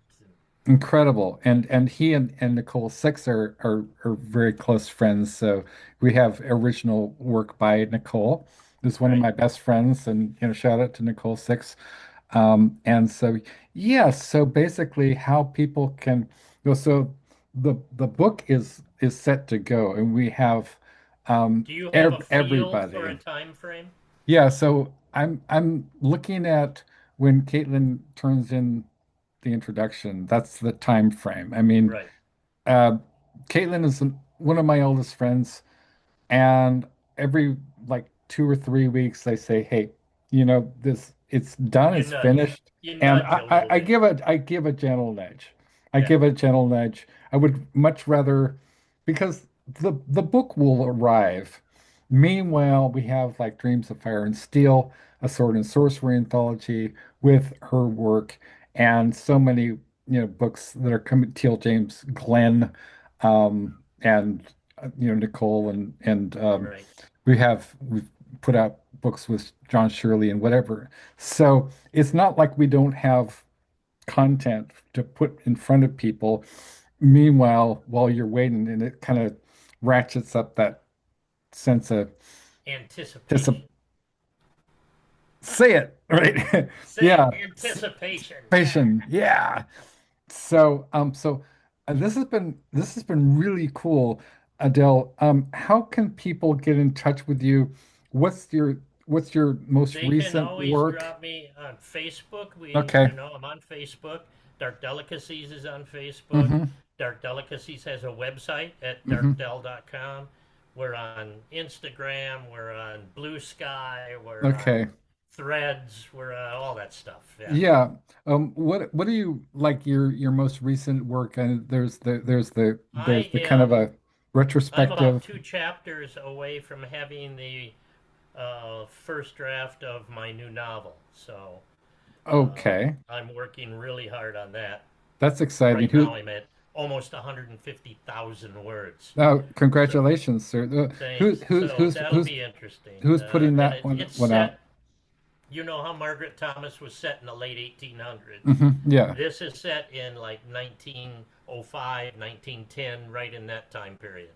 Speaker 1: Incredible. And he and Nicole Six are very close friends. So we have original work by Nicole, who's one of
Speaker 2: Right.
Speaker 1: my best friends, and shout out to Nicole Six. And so yeah, so basically how people can go. So the book is set to go, and we have
Speaker 2: Do you have a feel for a
Speaker 1: everybody.
Speaker 2: time frame?
Speaker 1: Yeah, so I'm looking at when Caitlin turns in the introduction. That's the time frame. I mean,
Speaker 2: Right.
Speaker 1: uh, Caitlin is one of my oldest friends, and every like 2 or 3 weeks they say, "Hey, this it's done,
Speaker 2: You
Speaker 1: it's
Speaker 2: nudge.
Speaker 1: finished,"
Speaker 2: You
Speaker 1: and
Speaker 2: nudge a little
Speaker 1: I
Speaker 2: bit.
Speaker 1: give a gentle nudge. I
Speaker 2: Yeah.
Speaker 1: give a gentle nudge. I would much rather because the book will arrive. Meanwhile, we have like Dreams of Fire and Steel, a sword and sorcery anthology with her work, and so many books that are coming. Teal James Glenn, and Nicole and
Speaker 2: Right.
Speaker 1: we've put out books with John Shirley and whatever. So it's not like we don't have content to put in front of people. Meanwhile, while you're waiting, and it kind of ratchets up that sense of
Speaker 2: Anticipation.
Speaker 1: say it, right?
Speaker 2: Say
Speaker 1: Yeah,
Speaker 2: it. Anticipation. Yeah.
Speaker 1: patient. Yeah. So this has been really cool, Adele. How can people get in touch with you? What's your most
Speaker 2: They can
Speaker 1: recent
Speaker 2: always
Speaker 1: work?
Speaker 2: drop me on Facebook.
Speaker 1: Okay.
Speaker 2: I'm on Facebook. Dark Delicacies is on Facebook.
Speaker 1: Mm-hmm.
Speaker 2: Dark Delicacies has a website at
Speaker 1: Mm-hmm.
Speaker 2: darkdel.com. We're on Instagram. We're on Blue Sky. We're on
Speaker 1: Okay.
Speaker 2: Threads. We're all that stuff. Yeah.
Speaker 1: Yeah. What do you like your most recent work? And there's the kind of a
Speaker 2: I'm about
Speaker 1: retrospective.
Speaker 2: 2 chapters away from having the first draft of my new novel. So
Speaker 1: Okay.
Speaker 2: I'm working really hard on that.
Speaker 1: That's exciting.
Speaker 2: Right now, I'm at almost 150,000 words. So
Speaker 1: Congratulations, sir.
Speaker 2: thanks. So that'll be interesting.
Speaker 1: Who's putting
Speaker 2: And
Speaker 1: that one
Speaker 2: it's
Speaker 1: one out?
Speaker 2: set, you know how Margaret Thomas was set in the late 1800s.
Speaker 1: Yeah.
Speaker 2: This is set in like 1905, 1910, right in that time period.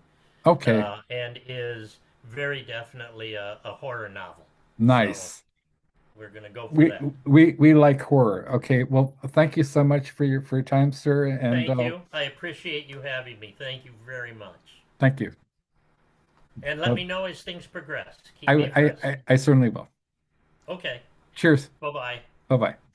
Speaker 1: Okay.
Speaker 2: And is very definitely a horror novel. So
Speaker 1: Nice.
Speaker 2: we're going to go for
Speaker 1: We
Speaker 2: that.
Speaker 1: we like horror. Okay. Well, thank you so much for your time, sir. And
Speaker 2: Thank you. I appreciate you having me. Thank you very much.
Speaker 1: thank you.
Speaker 2: And let
Speaker 1: Uh,
Speaker 2: me know as things progress. Keep me
Speaker 1: I,
Speaker 2: abreast.
Speaker 1: I certainly will.
Speaker 2: Okay.
Speaker 1: Cheers.
Speaker 2: Bye bye.
Speaker 1: Bye bye.